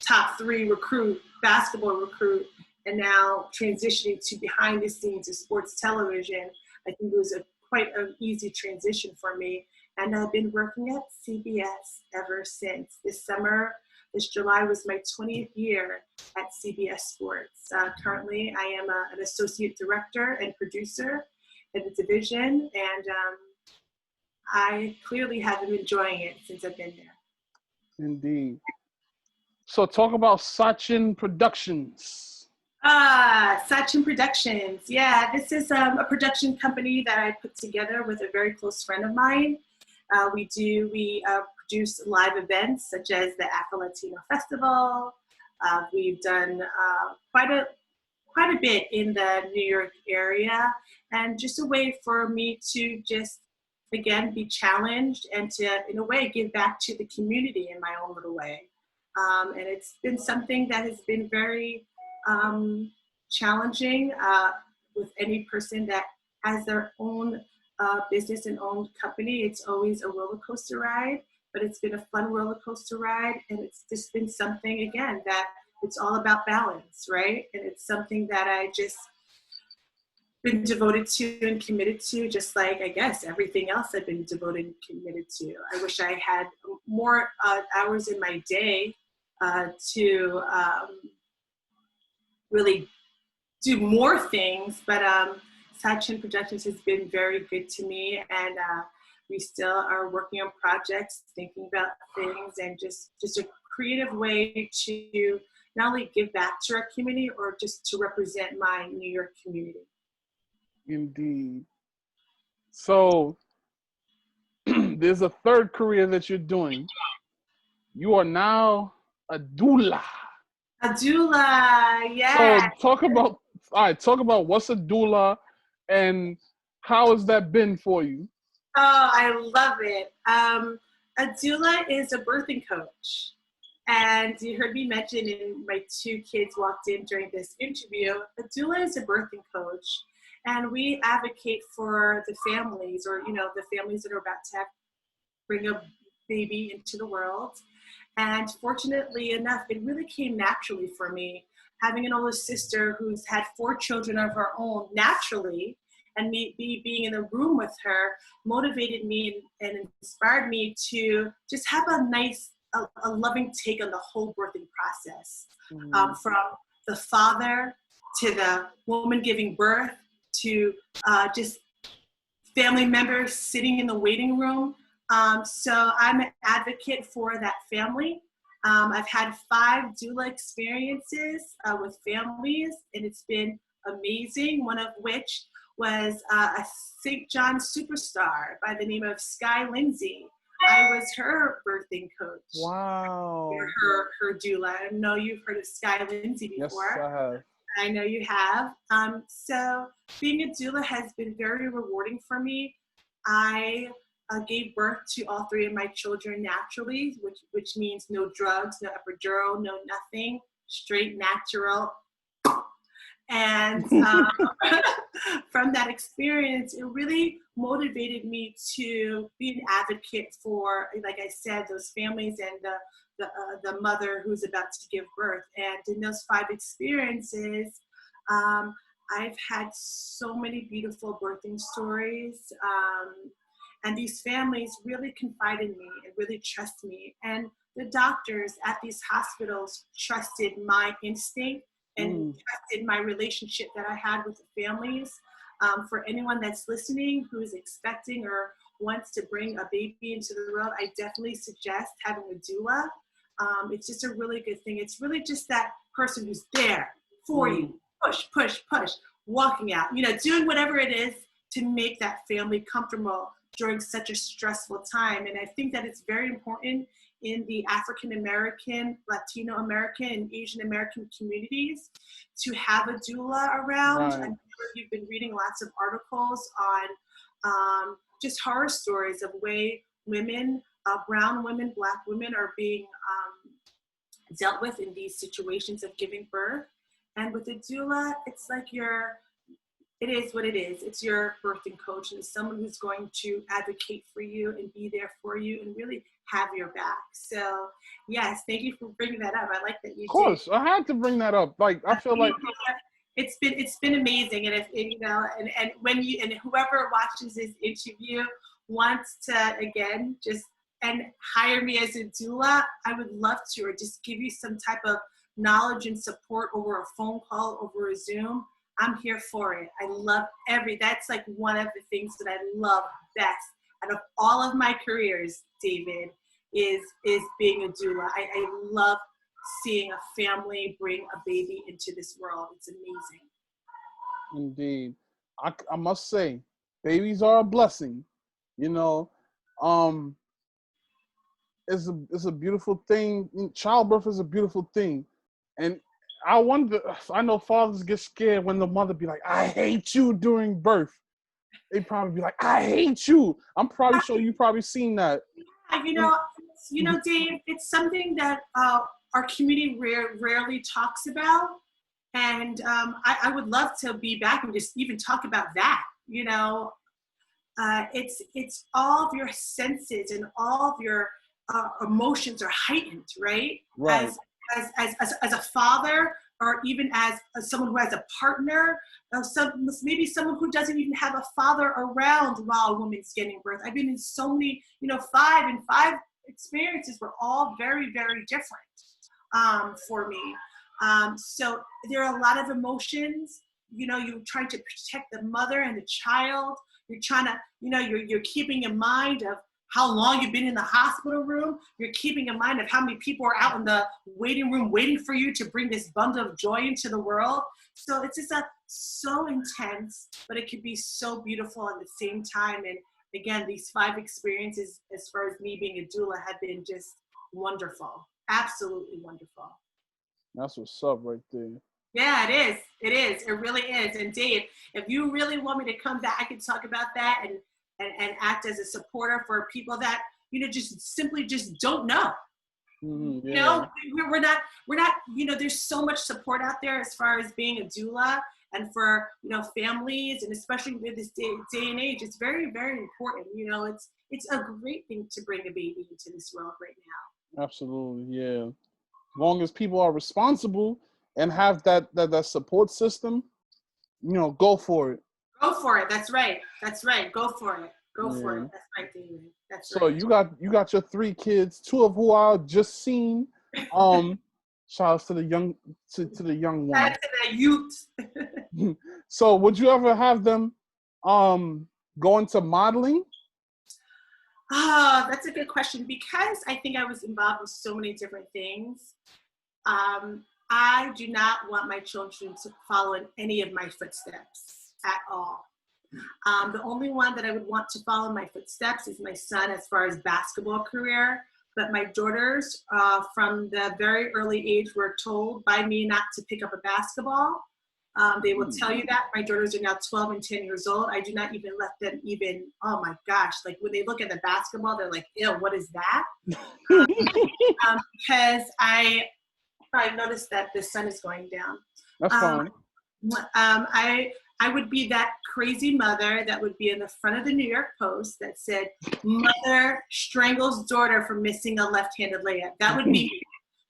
top 3 recruit, basketball recruit, and now transitioning to behind the scenes of sports television. I think it was quite an easy transition for me. And I've been working at CBS ever since. This July was my 20th year at CBS Sports. Currently, I am an associate director and producer in the division, and I clearly have been enjoying it since I've been there. Indeed. So talk about Sachin Productions. Sachin Productions. Yeah, this is a production company that I put together with a very close friend of mine. We produce live events such as the Afro-Latino Festival. We've done quite a bit in the New York area, and just a way for me to just, again, be challenged and to, in a way, give back to the community in my own little way. And it's been something that has been very challenging with any person that has their own business and own company. It's always a roller coaster ride, but it's been a fun roller coaster ride. And it's just been something, again, that it's all about balance, right? And it's something that I just been devoted to and committed to, just like, I guess, everything else I've been devoted and committed to. I wish I had more hours in my day to really do more things, but Sachin Productions has been very good to me, and we still are working on projects, thinking about things, and just a creative way to not only give back to our community or just to represent my New York community. Indeed. So there's a third career that you're doing. You are now a doula. A doula, yeah. So talk about what's a doula and how has that been for you? Oh, I love it. A doula is a birthing coach. And you heard me mention, and my 2 kids walked in during this interview, a doula is a birthing coach. And we advocate for the families, or, the families that are about to bring a baby into the world. And fortunately enough, it really came naturally for me. Having an older sister who's had 4 children of her own naturally, and me being in the room with her motivated me and inspired me to just have a loving take on the whole birthing process. From the father to the woman giving birth to just family members sitting in the waiting room. So I'm an advocate for that family. I've had 5 doula experiences with families, and it's been amazing, one of which was a St. John superstar by the name of Sky Lindsay. I was her birthing coach. Wow. Her doula. I know you've heard of Sky Lindsay before. Yes, I have. I know you have. So being a doula has been very rewarding for me. I gave birth to all 3 of my children naturally, which means no drugs, no epidural, no nothing, straight natural. And from that experience, it really motivated me to be an advocate for, like I said, those families and the mother who's about to give birth. And in those 5 experiences, I've had so many beautiful birthing stories. And these families really confide in me and really trust me. And the doctors at these hospitals trusted my instinct and trusted my relationship that I had with the families. For anyone that's listening who is expecting or wants to bring a baby into the world, I definitely suggest having a doula. It's just a really good thing. It's really just that person who's there for you, push, push, push, walking out, doing whatever it is to make that family comfortable during such a stressful time. And I think that it's very important in the African American, Latino American, and Asian American communities to have a doula around. Right. I'm sure you've been reading lots of articles on just horror stories of way women, brown women, Black women are being dealt with in these situations of giving birth. And with a doula, it's like it is what it is. It's your birthing coach, and it's someone who's going to advocate for you and be there for you and really have your back. So yes, thank you for bringing that up. I like that you did. Of course, I had to bring that up. Like, I feel like it's been amazing. And and when you, and whoever watches this interview wants to, again, just, and hire me as a doula, I would love to, or just give you some type of knowledge and support over a phone call, over a Zoom. I'm here for it. I love that's like one of the things that I love best out of all of my careers, David, is being a doula. I love seeing a family bring a baby into this world. It's amazing. Indeed. I must say, babies are a blessing. It's a beautiful thing. Childbirth is a beautiful thing. And I know fathers get scared when the mother be like, I hate you during birth. They probably be like, I hate you. I'm probably sure you probably seen that. Dave, it's something that our community rarely talks about. And I would love to be back and just even talk about that. It's all of your senses and all of your emotions are heightened, right? Right. As a father, or even as someone who has a partner, maybe someone who doesn't even have a father around while a woman's getting birth. I've been in so many, 5 experiences were all very, very different for me. So there are a lot of emotions. You're trying to protect the mother and the child. You're trying to, you're keeping in mind of how long you've been in the hospital room. You're keeping in mind of how many people are out in the waiting room waiting for you to bring this bundle of joy into the world. So it's just so intense, but it could be so beautiful at the same time. And again, these 5 experiences, as far as me being a doula, have been just wonderful. Absolutely wonderful. That's what's up right there. Yeah, it is. It is. It really is. And Dave, if you really want me to come back and talk about that and act as a supporter for people that, just simply just don't know. Yeah. We're not, there's so much support out there as far as being a doula, and for, families, and especially with this day and age, it's very, very important. It's a great thing to bring a baby into this world right now. Absolutely, yeah. As long as people are responsible and have that support system, go for it. Go for it. That's right. That's right. Go for it. Go for it. That's right, David. That's right. So you got your 3 kids, 2 of who I just seen. Shout out to the young one. Shout out to the youth. So would you ever have them go into modeling? That's a good question, because I think I was involved with so many different things. I do not want my children to follow in any of my footsteps at all. The only one that I would want to follow in my footsteps is my son as far as basketball career. But my daughters, from the very early age, were told by me not to pick up a basketball. They will tell you that. My daughters are now 12 and 10 years old. I do not even let them oh my gosh, like when they look at the basketball, they're like, ew, what is that? Because I noticed that the sun is going down. That's fine. I would be that crazy mother that would be in the front of the New York Post that said, "Mother strangles daughter for missing a left-handed layup." That would be me.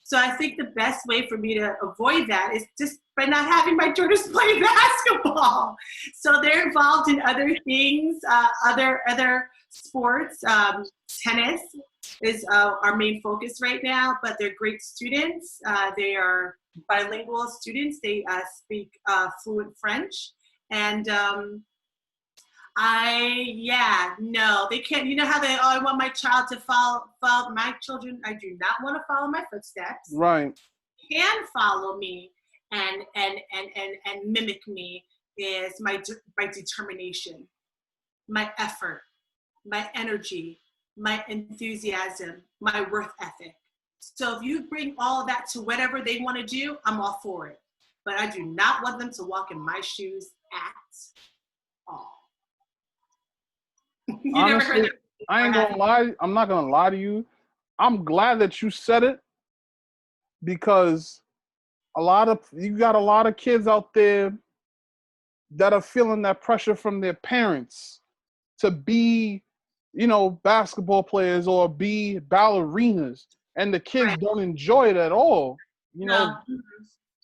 So I think the best way for me to avoid that is just by not having my daughters play basketball. So they're involved in other things, other sports. Tennis is our main focus right now, but they're great students. They are bilingual students. They speak fluent French. And no, they can't. You know how they, I want my child to follow my children. I do not want to follow my footsteps. Right. Can follow me and mimic me is my determination, my effort, my energy, my enthusiasm, my work ethic. So if you bring all of that to whatever they want to do, I'm all for it. But I do not want them to walk in my shoes at all. Honestly, I ain't gonna lie. I'm not gonna lie to you. I'm glad that you said it, because you got a lot of kids out there that are feeling that pressure from their parents to be, basketball players or be ballerinas, and the kids don't enjoy it at all.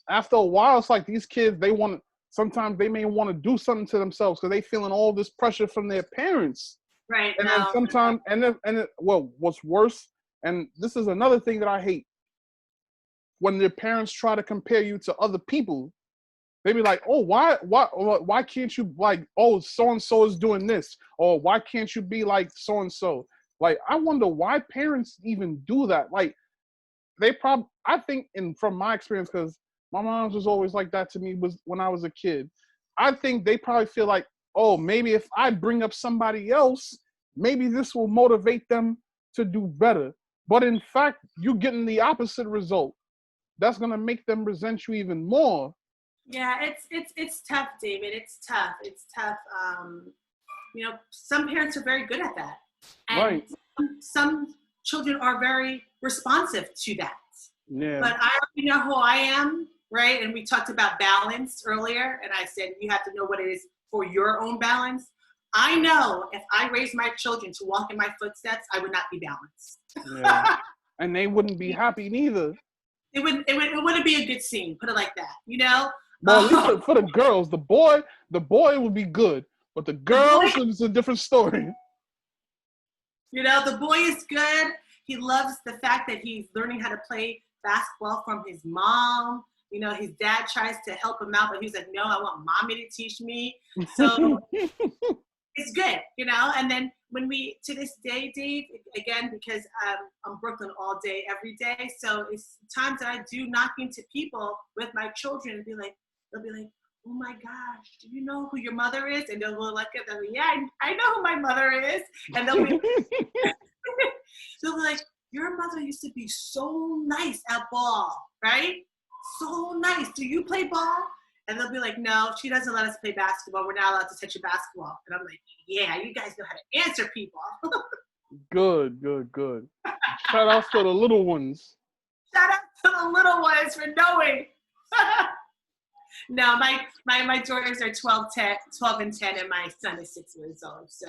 After a while, it's like these kids, sometimes they may want to do something to themselves because they feeling all this pressure from their parents. Right. And then sometimes, what's worse, and this is another thing that I hate, when their parents try to compare you to other people, they be like, oh, why can't you, like, oh, so-and-so is doing this, or why can't you be like so-and-so? Like, I wonder why parents even do that. Like, I think, from my experience, because my mom was always like that to me when I was a kid, I think they probably feel like, oh, maybe if I bring up somebody else, maybe this will motivate them to do better. But in fact, you're getting the opposite result. That's going to make them resent you even more. Yeah, it's tough, David. It's tough. Some parents are very good at that. And right. Some children are very responsive to that. Yeah. But I already know who I am, right? And we talked about balance earlier, and I said you have to know what it is for your own balance. I know if I raised my children to walk in my footsteps, I would not be balanced. Yeah. And they wouldn't be happy neither. It wouldn't be a good scene, put it like that, Well, at least for the girls, the boy would be good, but the girls, it's a different story. The boy is good. He loves the fact that he's learning how to play basketball from his mom. His dad tries to help him out, but he's like, no, I want mommy to teach me. So it's good, And then when to this day, Dave, again, because I'm Brooklyn all day, every day. So it's times that I do knock into people with my children and they'll be like, oh my gosh, do you know who your mother is? And they'll look like it. They'll be, yeah, I know who my mother is. And they'll be like, your mother used to be so nice at ball, right? So nice. Do you play ball? And they'll be like, no, she doesn't let us play basketball. We're not allowed to touch a basketball. And I'm like, yeah, you guys know how to answer people. Good. Shout out to the little ones. Shout out to the little ones for knowing. No, my daughters are 12 and 10, and my son is 6 years old. So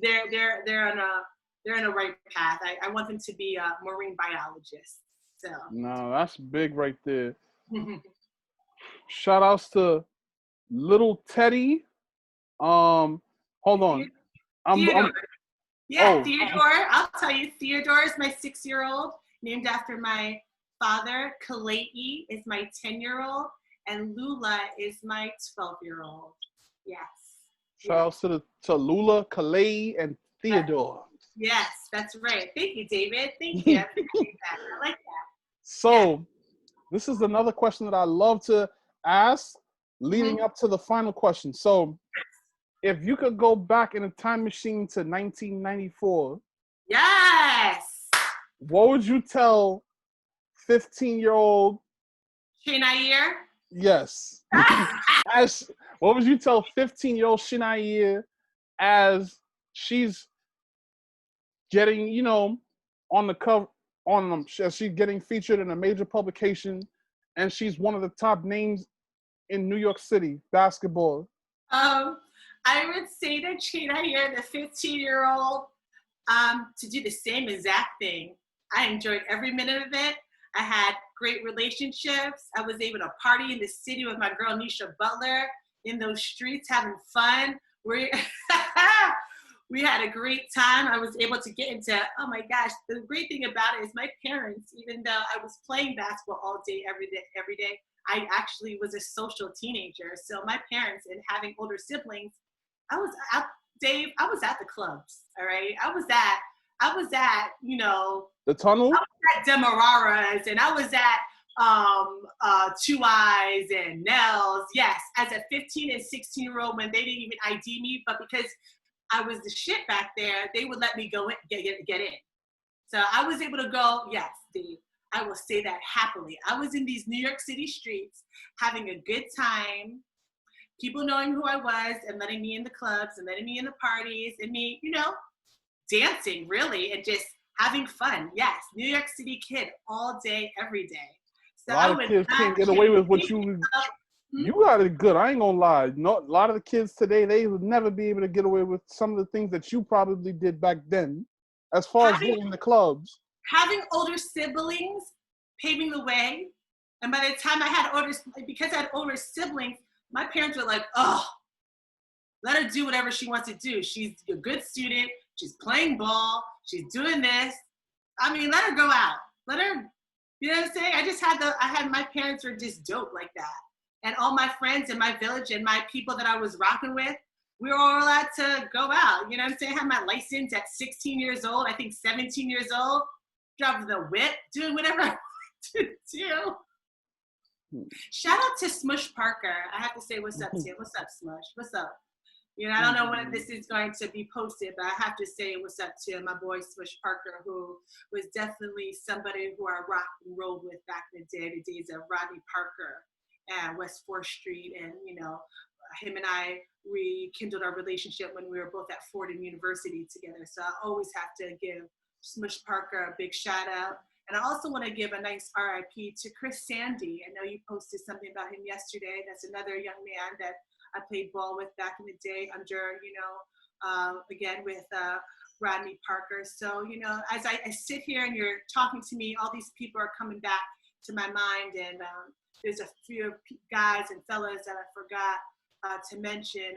they're on a right path. I want them to be marine biologists. So no, that's big right there. Shout outs to little Teddy. Hold on. Theodore. Theodore. I'll tell you, Theodore is my 6-year-old, named after my father. Kalei is my 10-year-old, and Lula is my 12-year-old. Yes. Shout outs to Lula, Kalei, and Theodore. Yes, that's right. Thank you, David. Thank you. I like that. So, this is another question that I love to ask leading up to the final question. So, if you could go back in a time machine to 1994, yes, what would you tell 15-year-old Chinyere? Yes. What would you tell 15-year-old Chinyere as she's getting, on the cover, as she's getting featured in a major publication, and she's one of the top names in New York City basketball? I would say to Chinyere, the 15-year-old, to do the same exact thing. I enjoyed every minute of it. I had great relationships. I was able to party in the city with my girl Nisha Butler in those streets, having fun. We had a great time. I was able to get into, oh my gosh, the great thing about it is my parents, even though I was playing basketball all day, every day, I actually was a social teenager. So my parents and having older siblings, I was at the clubs, all right? I was at, The tunnel? I was at Demerara's, and I was at Two Eyes and Nell's. Yes, as a 15 and 16-year-old when they didn't even ID me, but because I was the shit back there, they would let me go in, get in. So I was able to go, yes, Dave, I will say that happily. I was in these New York City streets having a good time, people knowing who I was and letting me in the clubs and letting me in the parties and me, dancing really and just having fun. Yes, New York City kid all day, every day. So a lot of kids can't get away with what you got it good. I ain't gonna lie. No, a lot of the kids today, they would never be able to get away with some of the things that you probably did back then, as far as hitting the clubs. Having older siblings paving the way, and by the time I had older siblings, my parents were like, oh, let her do whatever she wants to do. She's a good student. She's playing ball. She's doing this. I mean, let her go out. Let her, you know what I'm saying? My parents were just dope like that. And all my friends in my village and my people that I was rocking with, we were all allowed to go out. You know what I'm saying? I had my license at 16 years old, I think 17 years old, driving the whip, doing whatever I wanted to do. Shout out to Smush Parker. I have to say what's up to him. What's up, Smush? What's up? I don't know when this is going to be posted, but I have to say what's up to my boy Smush Parker, who was definitely somebody who I rocked and rolled with back in the day, the days of Rodney Parker at West 4th Street. And, him and I rekindled our relationship when we were both at Fordham University together. So I always have to give Smush Parker a big shout out. And I also want to give a nice RIP to Chris Sandy. I know you posted something about him yesterday. That's another young man that I played ball with back in the day under, again, with Rodney Parker. So, as I sit here and you're talking to me, all these people are coming back to my mind. And there's a few guys and fellas that I forgot to mention.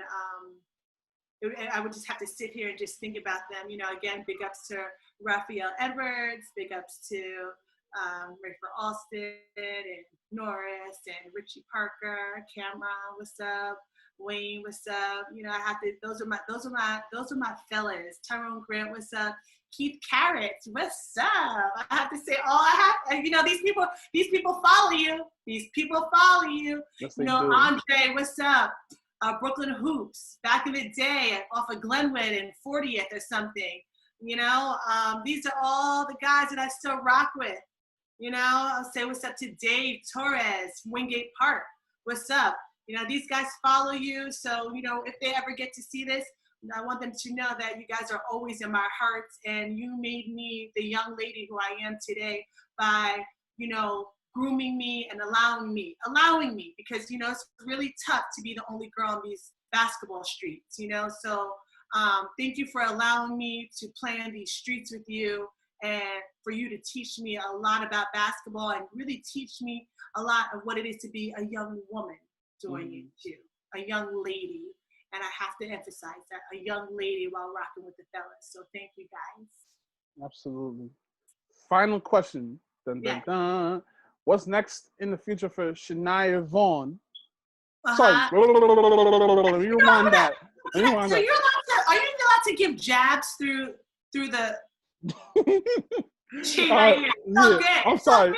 I would just have to sit here and just think about them. Again, big ups to Raphael Edwards, big ups to Rayford Alston and Norris and Richie Parker, Cameron, what's up? Wayne, what's up? I have to. Those are my fellas. Tyrone Grant, what's up? Keith Carrots, what's up? I have to say, these people follow you. These people follow you. Yes, they do. Andre, what's up? Brooklyn Hoops, back in the day, off of Glenwood and 40th or something. These are all the guys that I still rock with. I'll say what's up to Dave Torres, Wingate Park. What's up? These guys follow you. So, if they ever get to see this, I want them to know that you guys are always in my hearts, and you made me the young lady who I am today by, grooming me and allowing me, because, it's really tough to be the only girl on these basketball streets, So thank you for allowing me to play on these streets with you, and for you to teach me a lot about basketball and really teach me a lot of what it is to be a young woman doing it too, a young lady. And I have to emphasize that, a young lady while rocking with the fellas. So thank you guys. Absolutely. Final question. Dun, dun, dun. What's next in the future for Chinyere Vann? Sorry. Let me rewind that. So are you allowed to give jabs through the I'm sorry.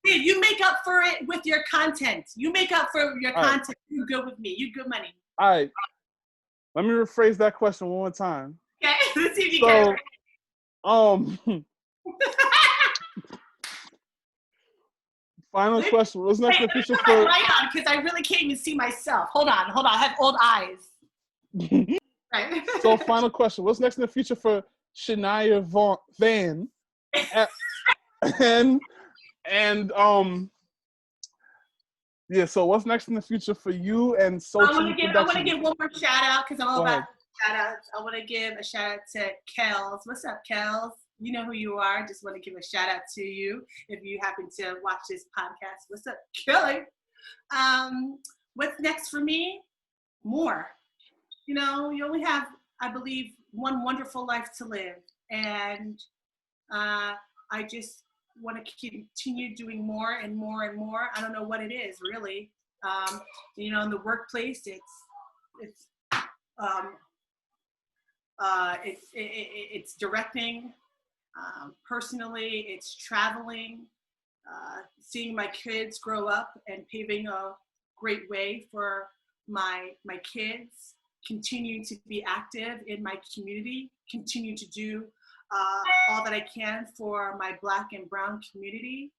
You make up for it with your content. You make up for your content. Right. You're good with me. You good money. All right. Let me rephrase that question one more time. Okay. Let's see if you get it. Final question. What's next in the future for? Because I really can't even see myself. Hold on. I have old eyes. Right. So, final question. What's next in the future for Chinyere Vann? And Yeah, so what's next in the future for you and Sachin Productions? I want to give one more shout out because I'm all Go about ahead. shout outs. I want to give a shout out to Kels. What's up, Kels? You know who you are. Just want to give a shout out to you if you happen to watch this podcast. What's up, Kelly? What's next for me? More. You know, you only have, I believe, one wonderful life to live. And I just want to continue doing more and more and more. I don't know what it is, really. You know, in the workplace, it's directing. Personally, it's traveling, seeing my kids grow up and paving a great way for my kids, continue to be active in my community, continue to do all that I can for my Black and Brown community,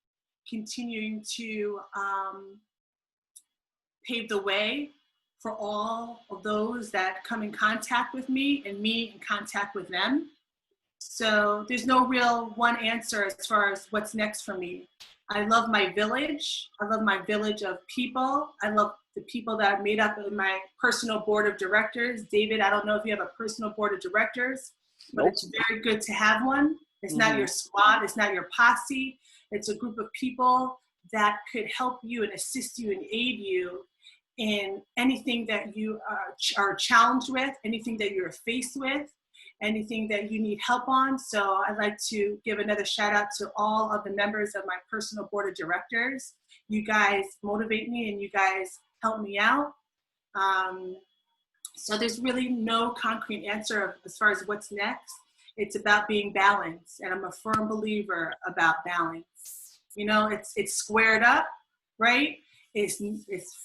continuing to pave the way for all of those that come in contact with me and me in contact with them. So there's no real one answer as far as what's next for me. I love my village. I love my village of people. I love the people that are made up in my personal board of directors. David, I don't know if you have a personal board of directors, but It's very good to have one. It's not your squad. It's not your posse. It's a group of people that could help you and assist you and aid you in anything that you are challenged with, anything that you're faced with, anything that you need help on. So I'd like to give another shout out to all of the members of my personal board of directors. You guys motivate me and you guys help me out. So there's really no concrete answer as far as what's next. It's about being balanced, and I'm a firm believer about balance. You know, it's squared up, right? It's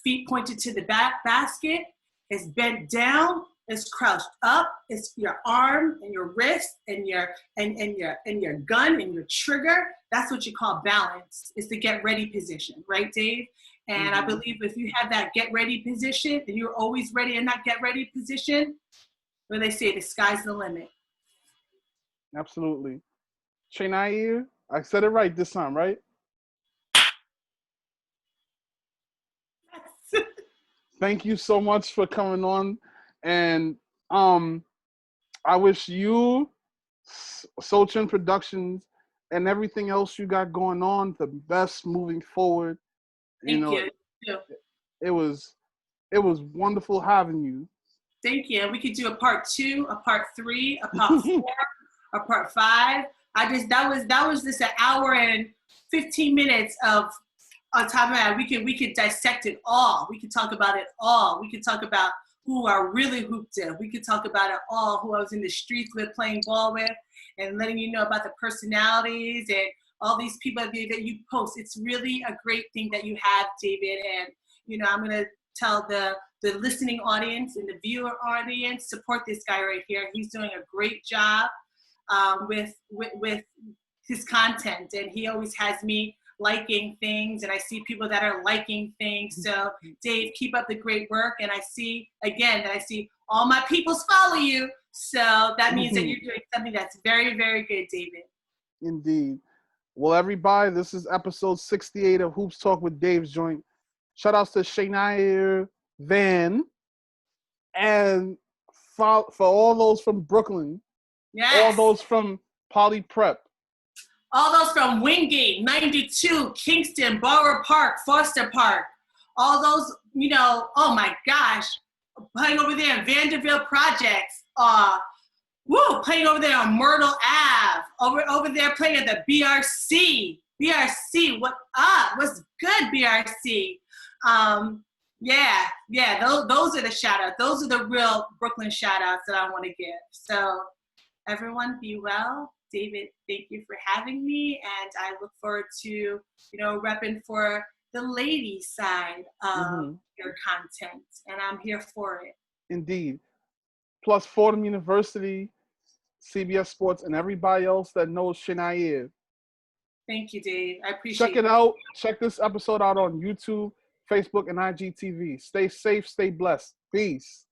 feet pointed to the basket. It's bent down. It's crouched up. It's your arm and your wrist and your gun and your trigger. That's what you call balance. It's the get ready position, right, Dave? And I believe if you have that get ready position and you're always ready in that get ready position, what they say, the sky's the limit. Absolutely. Chinyere, I said it right this time, right? Thank you so much for coming on. And I wish you, Sachin Productions, and everything else you got going on the best moving forward. Thank you. It was wonderful having you. Thank you. We could do a part 2, a part 3, a part 4, a part 5. That was just an hour and 15 minutes of on top of that. We could dissect it all. We could talk about it all. We could talk about who I really hooped in. We could talk about it all, who I was in the streets with, playing ball with, and letting you know about the personalities and all these people that you post. It's really a great thing that you have, David. And, you know, I'm going to tell the listening audience and the viewer audience, support this guy right here. He's doing a great job with his content. And he always has me liking things, and I see people that are liking things. So Dave, keep up the great work. And I see all my peoples follow you. So that means that you're doing something that's very, very good, David. Indeed. Well, everybody, this is episode 68 of Hoops Talk with Dave's Joint. Shout outs to Chinyere Vann, and for all those from Brooklyn, all those from Poly Prep, all those from Wingate, 92, Kingston, Borough Park, Foster Park, all those, you know, oh my gosh, playing over there in Vanderbilt Projects, playing over there on Myrtle Ave, over there playing at the BRC. BRC, what up? What's good, BRC? Those are the shout outs. Those are the real Brooklyn shout outs that I want to give. So everyone be well. David, thank you for having me, and I look forward to, you know, repping for the lady side of your content, and I'm here for it. Indeed. Plus Fordham University, CBS Sports, and everybody else that knows Chinyere. Thank you, Dave. I appreciate it. Check it out. Check this episode out on YouTube, Facebook, and IGTV. Stay safe, stay blessed. Peace.